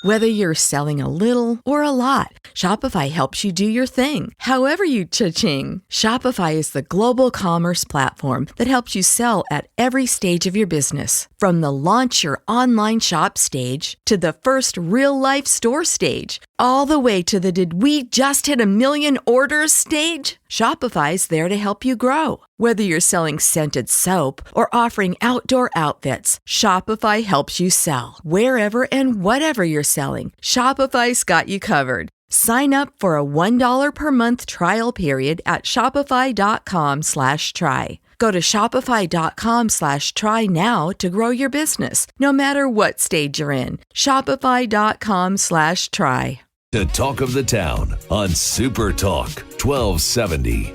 Whether you're selling a little or a lot, Shopify helps you do your thing, however you cha-ching. Shopify is the global commerce platform that helps you sell at every stage of your business. From the launch your online shop stage to the first real-life store stage, all the way to the did we just hit 1 million orders stage. Shopify's there to help you grow. Whether you're selling scented soap or offering outdoor outfits, Shopify helps you sell. Wherever and whatever you're selling, Shopify's got you covered. Sign up for a $1 per month trial period at shopify.com/try. Go to shopify.com/try now to grow your business, no matter what stage you're in. Shopify.com/try. The Talk of the Town on Super Talk 1270.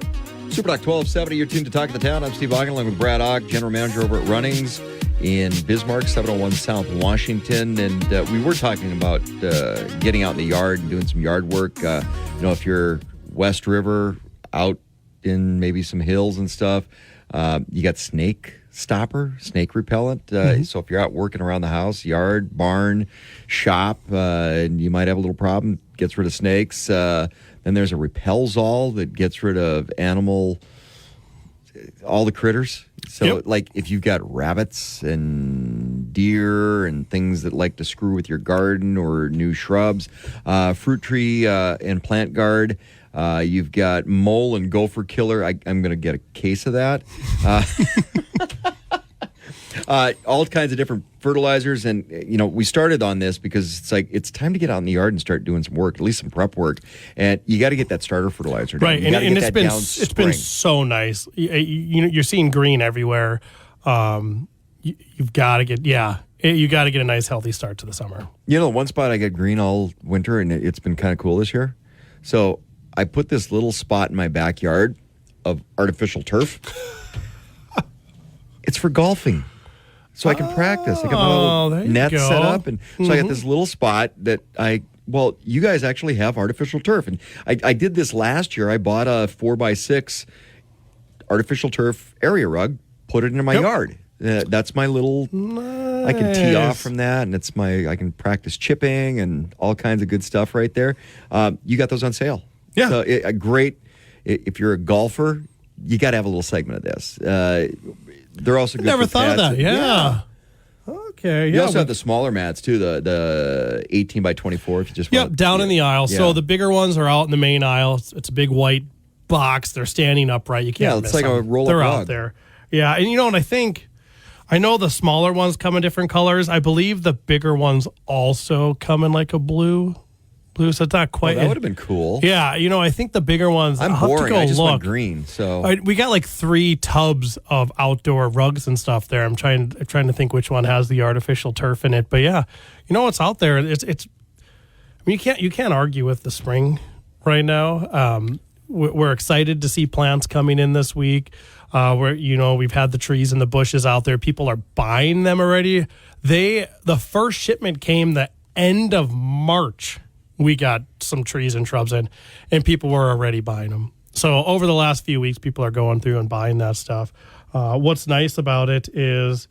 Super Talk 1270, you're tuned to Talk of the Town. I'm Steve Boggan along with Brad Ock, General Manager over at Runnings in Bismarck, 701 South Washington. And we were talking about getting out in the yard and doing some yard work. If you're West River, out in maybe some hills and stuff, you got snake stopper, snake repellent. So if you're out working around the house, yard, barn, shop, and you might have a little problem, gets rid of snakes. Then there's a Repelzol that gets rid of all the critters. So like if you've got rabbits and deer and things that like to screw with your garden or new shrubs, fruit tree and plant guard. You've got mole and gopher killer. I'm going to get a case of that. All kinds of different fertilizers. And, we started on this because it's time to get out in the yard and start doing some work, at least some prep work. And you got to get that starter fertilizer down. Right. And it's been so nice. You're seeing green everywhere. You've got to get, You got to get a nice healthy start to the summer. You know, one spot I get green all winter, and it's been kind of cool this year. So I put this little spot in my backyard of artificial turf. It's for golfing. So I can practice. I got my little net set up. And so I got this little spot that you guys actually have artificial turf. And I did this last year. I bought a 4x6 artificial turf area rug, put it in my yard. That's my little, I can tee off from that, and I can practice chipping and all kinds of good stuff right there. You got those on sale. Yeah. So if you're a golfer, you got to have a little segment of this. They're also good never for thought pets. of that. Yeah. Okay. You also have the smaller mats too, the 18 by 24. If you just want down in the aisle. Yeah. So the bigger ones are out in the main aisle. It's a big white box. They're standing upright. You can't. It's miss like them. a roll-up They're rug. out there. Yeah, and I know the smaller ones come in different colors. I believe the bigger ones also come in like a blue. So it's not quite. That would have been cool. Yeah, I think the bigger ones. I'm I'll boring. Have to go I just look. went green. So We got like 3 tubs of outdoor rugs and stuff there. I'm trying to think which one has the artificial turf in it. But yeah, what's out there. It's. I mean, you can't argue with the spring right now. We're excited to see plants coming in this week. We've had the trees and the bushes out there. People are buying them already. The first shipment came the end of March. We got some trees and shrubs in, and people were already buying them. So over the last few weeks, people are going through and buying that stuff. What's nice about it is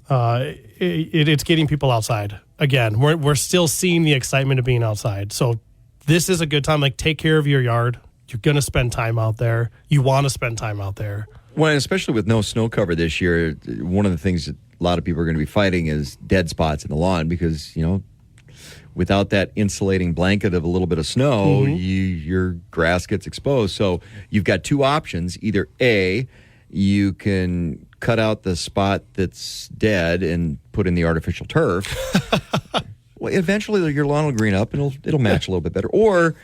it's getting people outside. Again, we're still seeing the excitement of being outside. So this is a good time. Like, take care of your yard. You're going to spend time out there. You want to spend time out there. Well, especially with no snow cover this year, one of the things that a lot of people are going to be fighting is dead spots in the lawn because, without that insulating blanket of a little bit of snow, your grass gets exposed. So you've got 2 options. Either A, you can cut out the spot that's dead and put in the artificial turf. Well, eventually your lawn will green up and it'll match a little bit better. Or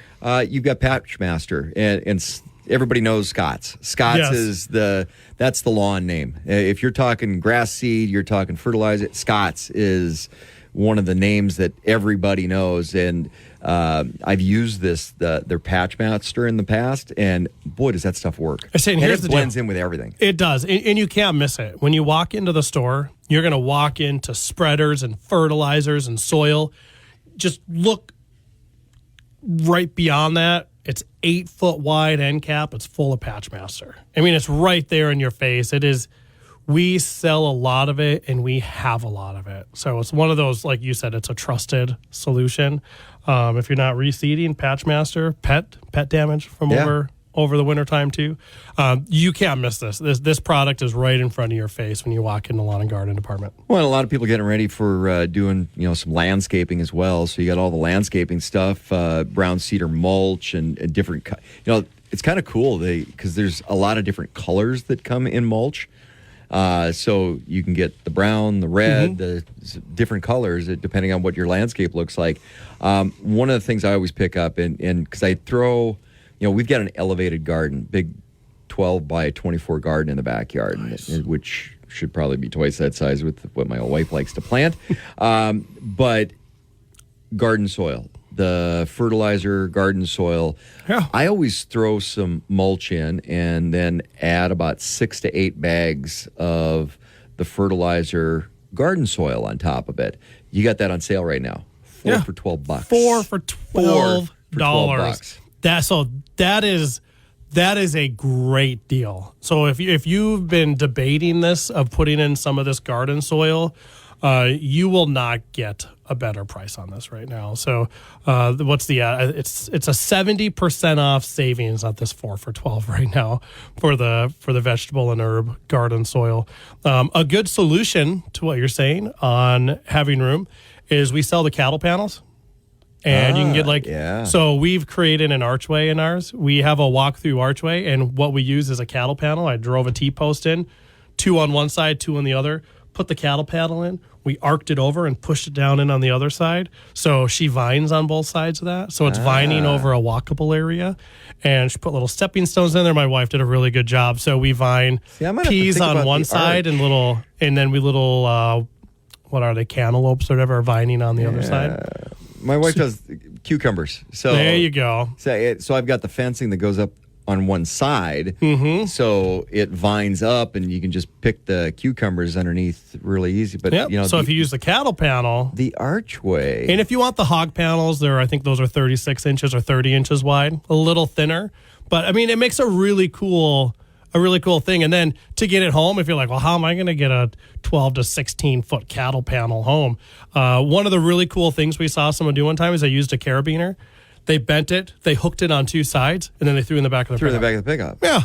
you've got Patchmaster, and everybody knows Scott's. Scott's is that's the lawn name. If you're talking grass seed, you're talking fertilizer. Scott's is one of the names that everybody knows, and I've used their Patchmaster in the past, and boy, does that stuff work. It blends in with everything. It does, and you can't miss it. When you walk into the store, you're going to walk into spreaders and fertilizers and soil. Just look right beyond that. It's 8-foot wide end cap. It's full of Patchmaster. I mean, it's right there in your face. It is. We sell a lot of it, and we have a lot of it. So it's one of those, like you said, it's a trusted solution. If you're not reseeding, Patchmaster, pet damage from over the wintertime too. You can't miss this. This product is right in front of your face when you walk in the lawn and garden department. Well, a lot of people getting ready for doing some landscaping as well. So you got all the landscaping stuff, brown cedar mulch and different. It's kind of cool because there's a lot of different colors that come in mulch. So you can get the brown, the red, the different colors depending on what your landscape looks like. One of the things I always pick up, and because I throw, we've got an elevated garden, big 12 by 24 garden in the backyard, which should probably be twice that size with what my old wife likes to plant. But garden soil, the fertilizer garden soil, I always throw some mulch in and then add about 6 to 8 bags of the fertilizer garden soil on top of it. You got that on sale right now. 4 for $12. 4 for $12. That is a great deal. So if you've been debating this of putting in some of this garden soil, you will not get a better price on this right now. So what's it's a 70% off savings at this 4 for $12 right now for the vegetable and herb garden soil. A good solution to what you're saying on having room is we sell the cattle panels. And you can get so we've created an archway in ours. We have a walk-through archway, and what we use is a cattle panel. I drove a T-post in, 2 on one side, 2 on the other, put the cattle panel in. We arced it over and pushed it down in on the other side. So she vines on both sides of that. So it's vining over a walkable area. And she put little stepping stones in there. My wife did a really good job. So we vine peas on one side and then we what are they, cantaloupes or whatever, vining on the other side. My wife does cucumbers. So there you go. So I've got the fencing that goes up on one side, so it vines up, and you can just pick the cucumbers underneath really easy. But so if you use the cattle panel, the archway, and if you want the hog panels, I think those are 36 inches or 30 inches wide, a little thinner. But I mean, it makes a really cool thing. And then to get it home, if you're like, well, how am I going to get a 12 to 16 foot cattle panel home? One of the really cool things we saw someone do one time is they used a carabiner. They bent it, they hooked it on two sides, and then they threw it in the back of the pickup. Yeah.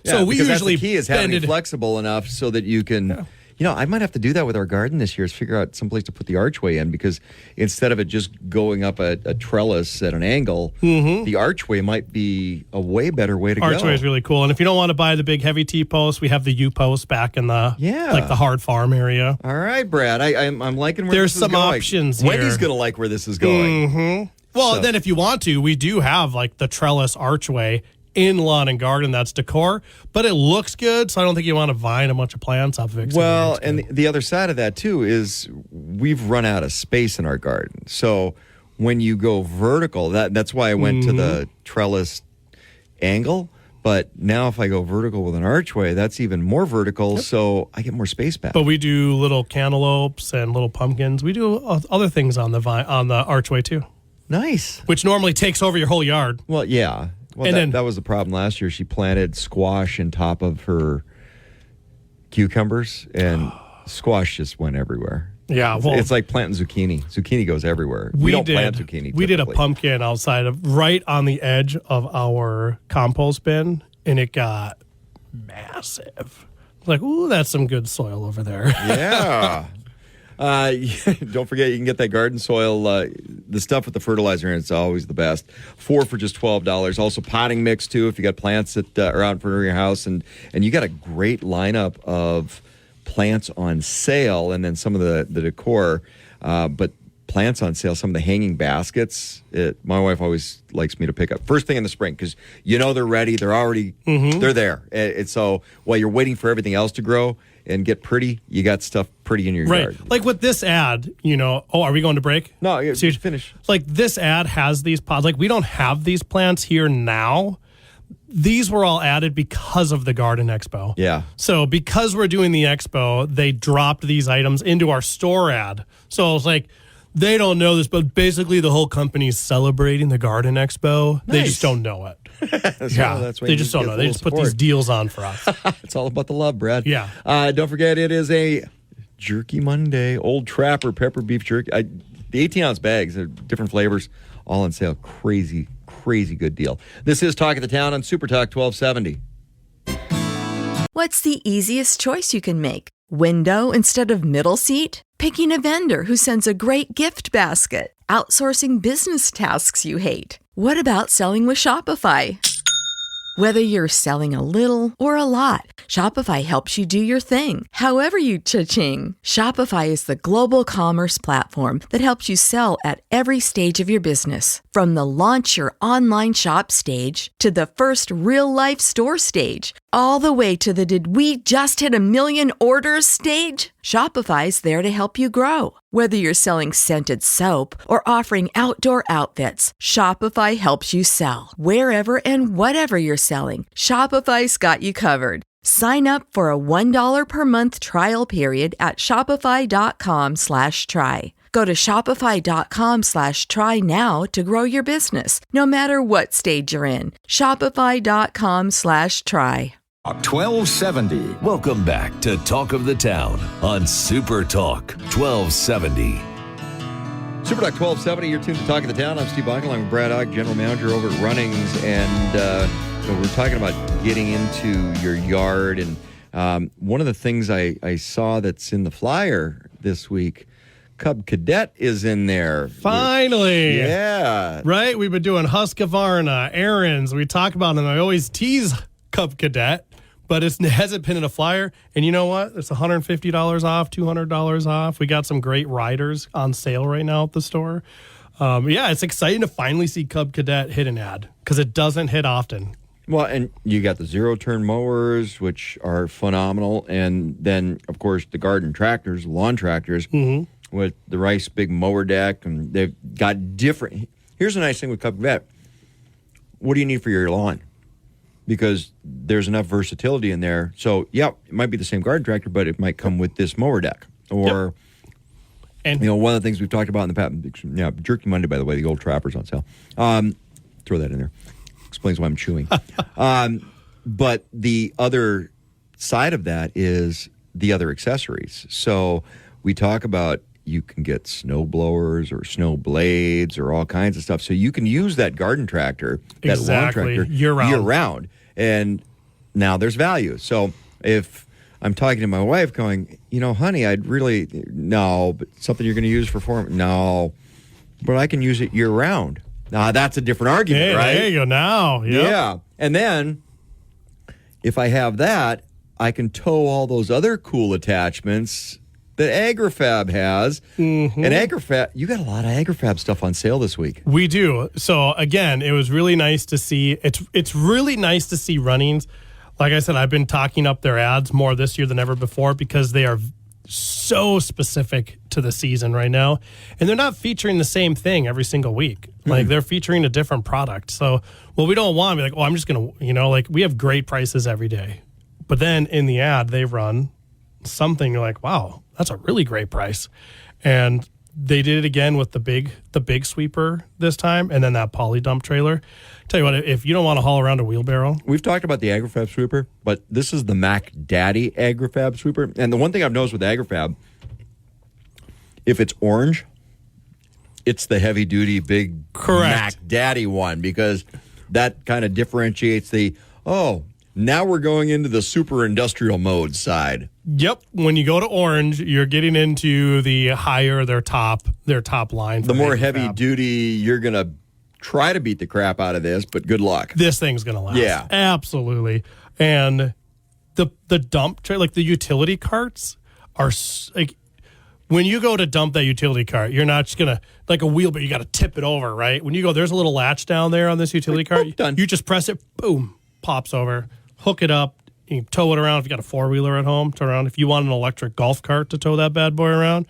So we because usually that's the key is having it flexible enough so that you can. I might have to do that with our garden this year is figure out someplace to put the archway in, because instead of it just going up a trellis at an angle, the archway might be a way better way to go. Archway is really cool. And if you don't want to buy the big heavy T-post, we have the U-post back in the like the hard farm area. All right, Brad. I'm liking where There's this is going. There's some options here. Wendy's going to like where this is going. Well, then if you want to, we do have like the trellis archway in lawn and garden. That's decor, but it looks good, so I don't think you want to vine a bunch of plants off of it. Well, and the other side of that too is we've run out of space in our garden. So when you go vertical, that's why I went to the trellis angle. But now if I go vertical with an archway, that's even more vertical, so I get more space back. But we do little cantaloupes and little pumpkins. We do other things on the archway too. Nice. Which normally takes over your whole yard. Well, yeah. Well, that was the problem last year. She planted squash on top of her cucumbers, and squash just went everywhere. Yeah, well, it's like planting zucchini. Zucchini goes everywhere. We don't plant zucchini typically. We did a pumpkin outside right on the edge of our compost bin, and it got massive. Like, ooh, that's some good soil over there. Yeah. Don't forget, you can get that garden soil, the stuff with the fertilizer in it's always the best. 4 for just $12. Also potting mix, too, if you got plants that are out in front of your house. And you got a great lineup of plants on sale, and then some of the decor. But plants on sale, some of the hanging baskets, my wife always likes me to pick up first thing in the spring, because they're ready. They're already, they're there. And so while you're waiting for everything else to grow and get pretty, you got stuff pretty in your yard. Like with this ad, are we going to break? No, so finish. Like this ad has these pods. Like we don't have these plants here now. These were all added because of the Garden Expo. Yeah. So because we're doing the expo, they dropped these items into our store ad. So it's like, they don't know this, but basically the whole company is celebrating the Garden Expo. Nice. They just don't know it. That's why they just don't know. They just put these deals on for us. It's all about the love, Brad. Yeah. Don't forget, it is a Jerky Monday. Old Trapper pepper beef jerky. The 18-ounce bags, are different flavors, all on sale. Crazy, crazy good deal. This is Talk of the Town on Super Talk 1270. What's the easiest choice you can make? Window instead of middle seat? Picking a vendor who sends a great gift basket? Outsourcing business tasks you hate? What about selling with Shopify? Whether you're selling a little or a lot, Shopify helps you do your thing, however you cha-ching. Shopify is the global commerce platform that helps you sell at every stage of your business. From the launch your online shop stage to the first real-life store stage, all the way to the did we just hit 1 million orders stage. Shopify's there to help you grow. Whether you're selling scented soap or offering outdoor outfits, Shopify helps you sell. Wherever and whatever you're selling, Shopify's got you covered. Sign up for a $1 per month trial period at shopify.com/try. Go to shopify.com/try now to grow your business, no matter what stage you're in. Shopify.com/try. 1270. Welcome back to Talk of the Town on Super Talk 1270. Super Talk 1270, you're tuned to Talk of the Town. I'm Steve Bach, along with Brad Ogg, General Manager over at Runnings. And we're talking about getting into your yard. And one of the things I saw that's in the flyer this week, Cub Cadet is in there. Finally. Yeah. Right? We've been doing Husqvarna, errands. We talk about them. I always tease Cub Cadet, but it hasn't been in a flyer. And you know what? It's $150 off, $200 off. We got some great riders on sale right now at the store. It's exciting to finally see Cub Cadet hit an ad because it doesn't hit often. Well, and you got the zero-turn mowers, which are phenomenal. And then, of course, the garden tractors, lawn tractors, with the Rice big mower deck. And they've got different... Here's a nice thing with Cub Vet. What do you need for your lawn? Because there's enough versatility in there. So, yeah, it might be the same garden tractor, but it might come with this mower deck. Or, and one of the things we've talked about in the past, Jerky Monday, by the way, the old Trapper's on sale. Throw that in there. Explains why I'm chewing. But the other side of that is the other accessories. So we talk about you can get snow blowers or snow blades or all kinds of stuff. So you can use that garden tractor, that lawn tractor, year-round. And now there's value. So if I'm talking to my wife going, honey, but something you're going to use for farming. No, but I can use it year-round. Now, that's a different argument, right? There you go now. Yep. Yeah. And then if I have that, I can tow all those other cool attachments that AgriFab has. Mm-hmm. And AgriFab, you got a lot of AgriFab stuff on sale this week. We do. So, again, it was really nice to see. It's really nice to see Runnings. Like I said, I've been talking up their ads more this year than ever before because they are so specific to the season right now. And they're not featuring the same thing every single week. Like, they're featuring a different product. So, what we don't want to be like, I'm just going to, we have great prices every day. But then in the ad, they run something you're like, wow, that's a really great price. And they did it again with the big sweeper this time, and then that poly dump trailer. Tell you what, if you don't want to haul around a wheelbarrow. We've talked about the AgriFab sweeper, but this is the Mac Daddy AgriFab sweeper. And the one thing I've noticed with AgriFab, if it's orange, it's the heavy-duty, big Mac Daddy one, because that kind of differentiates now we're going into the super industrial mode side. Yep. When you go to orange, you're getting into the higher their top line. The more heavy duty, you're going to try to beat the crap out of this, but good luck. This thing's going to last. Yeah. Absolutely. And the dump tray, like the utility carts are like, when you go to dump that utility cart, you're not just going to, like a wheel, but you got to tip it over, right? When you go, there's a little latch down there on this utility cart. Done. You just press it, boom, pops over. Hook it up, you can tow it around. If you got a four-wheeler at home, tow around. If you want an electric golf cart to tow that bad boy around,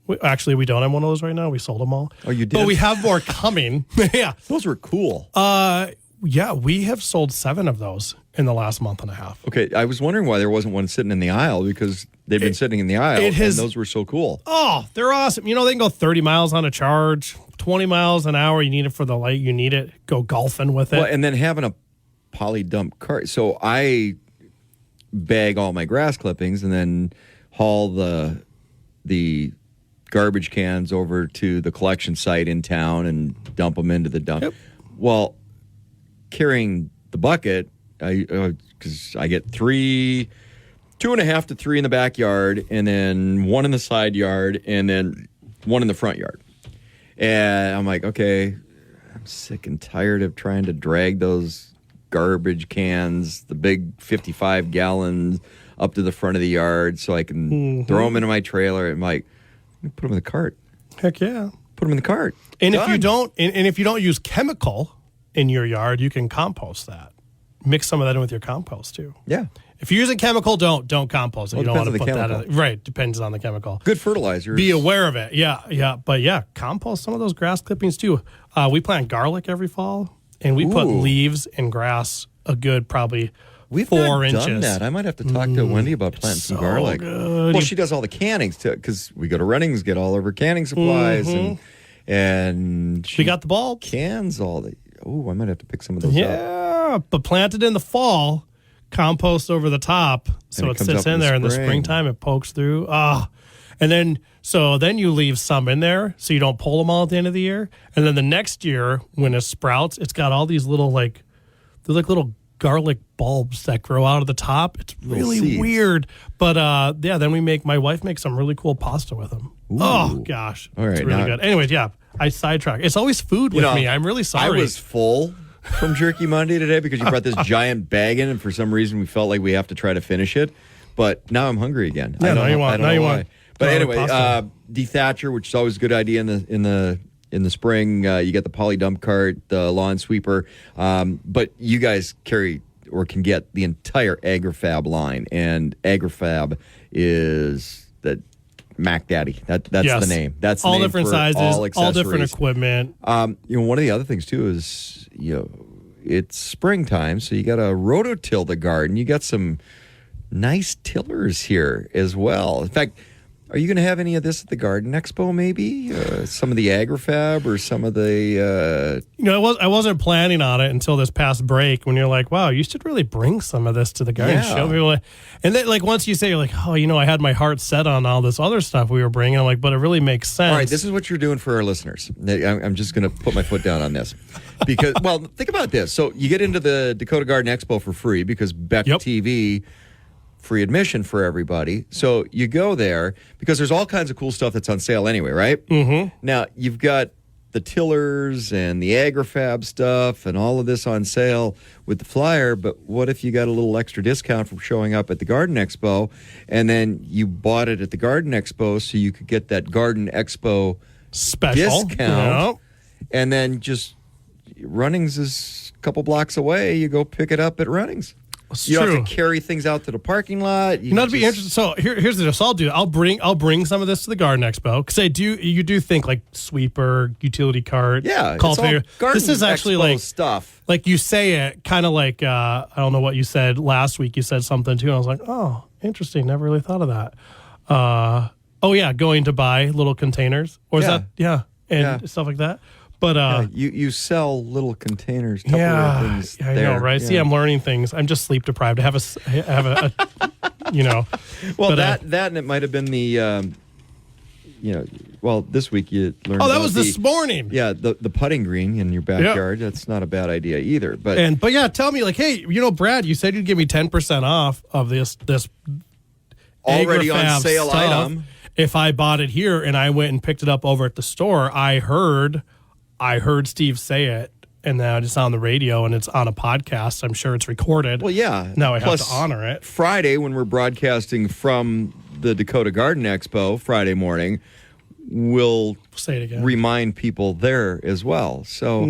we don't have one of those right now. We sold them all. Oh, you did? But we have more coming. Yeah. Those were cool. Yeah, we have sold 7 of those in the last month and a half. Okay, I was wondering why there wasn't one sitting in the aisle, because they've been sitting in the aisle, and those were so cool. Oh, they're awesome. They can go 30 miles on a charge, 20 miles an hour. You need it for the light. You need it. Go golfing with it. Well, and then having a poly dump cart. So I bag all my grass clippings and then haul the garbage cans over to the collection site in town and dump them into the dump. Yep. Well, carrying the bucket, because I get 2.5 to 3 in the backyard, and then 1 in the side yard, and then 1 in the front yard. And I'm like, okay, I'm sick and tired of trying to drag those garbage cans, the big 55 gallons, up to the front of the yard so I can throw them into my trailer. I'm like, put them in the cart. Heck yeah. Put them in the cart. And Done. if you don't use chemical in your yard, you can compost that. Mix some of that in with your compost too. Yeah. If you're using chemical, don't compost it. Well, you don't want to put chemical. that in. Right, depends on the chemical. Good fertilizer. Be aware of it. Yeah. But yeah, compost some of those grass clippings too. We plant garlic every fall, and we put leaves and grass a good probably We've 4 not inches. done that. I might have to talk to Wendy about planting some garlic. Good. Well, she does all the cannings too, because we go to Runnings, get all of her canning supplies, and she We got the bulb. cans all the. Oh, I might have to pick some of those up. Yeah, but planted in the fall, compost over the top, so And it it comes sits up in in the there. In the spring. springtime, it pokes through. And then you leave some in there, so you don't pull them all at the end of the year. And then the next year, when it sprouts, it's got all these little they're like little garlic bulbs that grow out of the top. It's really seeds. weird, but then my wife makes some really cool pasta with them. Ooh. Oh gosh, All right, it's really now- good. Anyways, yeah, I sidetrack. It's always food with me. I'm really sorry. I was full from Jerky Monday today because you brought this giant bag in, and for some reason we felt like we have to try to finish it. But now I'm hungry again. Yeah, I now you don't want know why. But garlic anyway, pasta. dethatcher, which is always a good idea in the in the spring, you get the poly dump cart, the lawn sweeper, but you guys carry or can get the entire AgriFab line, and AgriFab is the Mac Daddy. That's the name. That's the all name different for sizes, all different equipment. One of the other things too is it's springtime, so you got to rototill the garden. You got some nice tillers here as well. In fact, are you going to have any of this at the Garden Expo? Maybe some of the AgriFab or some of the. I wasn't planning on it until this past break when you're like, wow, you should really bring some of this to the garden show. People, and then once you say, you're like, oh, I had my heart set on all this other stuff we were bringing. I'm like, but it really makes sense. All right, this is what you're doing for our listeners. I'm just going to put my foot down on this because, well, think about this. So you get into the Dakota Garden Expo for free because Beck TV. Free admission for everybody. So you go there because there's all kinds of cool stuff that's on sale anyway, right? Mm-hmm. Now, you've got the tillers and the AgriFab stuff and all of this on sale with the flyer, but what if you got a little extra discount from showing up at the Garden Expo and then you bought it at the Garden Expo so you could get that Garden Expo special discount, and then just Runnings is a couple blocks away. You go pick it up at Runnings. You don't have to carry things out to the parking lot. Be interested. So here's the deal. So I'll bring some of this to the Garden Expo because you do think like sweeper, utility cart, cultivator. This is actually like stuff. Like you say it kind of like I don't know what you said last week. You said something too, and I was like, oh, interesting. Never really thought of that. Going to buy little containers or is that stuff like that. But you sell little containers. Things I know, right? Yeah. See, I'm learning things. I'm just sleep deprived. I have a Well, that and it might have been the, this week you learned. Oh, that was this morning. Yeah, the putting green in your backyard. That's not a bad idea either. But tell me hey, Brad, you said you'd give me 10% off of this already on sale stuff item if I bought it here and I went and picked it up over at the store. I heard Steve say it, and now it's on the radio and it's on a podcast. I'm sure it's recorded. Well, yeah. Now I have to honor it. Friday, when we're broadcasting from the Dakota Garden Expo Friday morning, we'll say it again. Remind people there as well. So,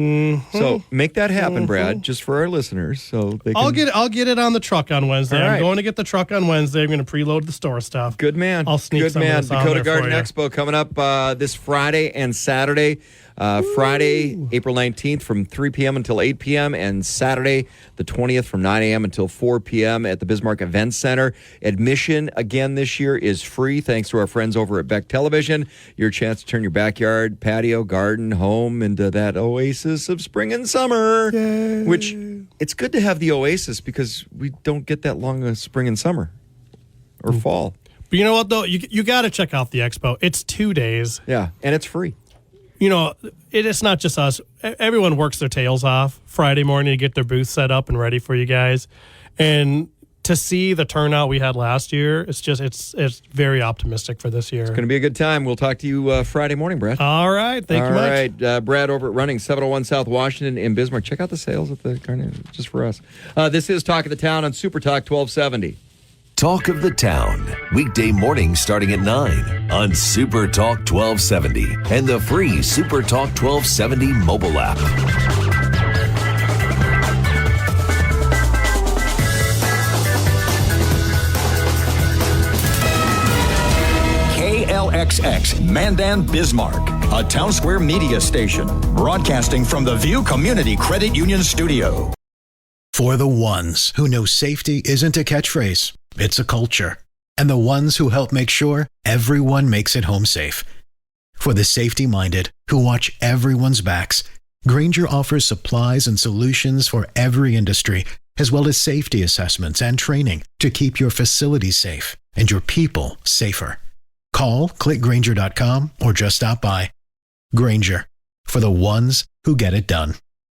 so make that happen, Brad, just for our listeners. So they can... I'll get it on the truck on Wednesday. Right. I'm going to get the truck on Wednesday. I'm going to preload the store stuff. Good man. I'll sneak some of this on Dakota there Garden for you. Expo coming up this Friday and Saturday. Friday, April 19th from 3 p.m. until 8 p.m. and Saturday, the 20th from 9 a.m. until 4 p.m. at the Bismarck Event Center. Admission, again, this year is free thanks to our friends over at Beck Television. Your chance to turn your backyard, patio, garden, home into that oasis of spring and summer. Yay. Which, it's good to have the oasis because we don't get that long of spring and summer or fall. But you know what, though? You got to check out the expo. It's 2 days. Yeah, and it's free. It's not just us. Everyone works their tails off Friday morning to get their booth set up and ready for you guys. And to see the turnout we had last year, it's very optimistic for this year. It's going to be a good time. We'll talk to you Friday morning, Brad. All right. Thank you much. All right. Brad over at Running, 701 South Washington in Bismarck. Check out the sales at the carnival just for us. This is Talk of the Town on Super Talk 1270. Talk of the Town, weekday mornings starting at 9 on Super Talk 1270 and the free Super Talk 1270 mobile app. KLXX Mandan Bismarck, a Town Square media station, broadcasting from the View Community Credit Union studio. For the ones who know safety isn't a catchphrase, it's a culture. And the ones who help make sure everyone makes it home safe. For the safety-minded who watch everyone's backs, Grainger offers supplies and solutions for every industry, as well as safety assessments and training to keep your facilities safe and your people safer. Call, click Grainger.com, or just stop by. Grainger, for the ones who get it done.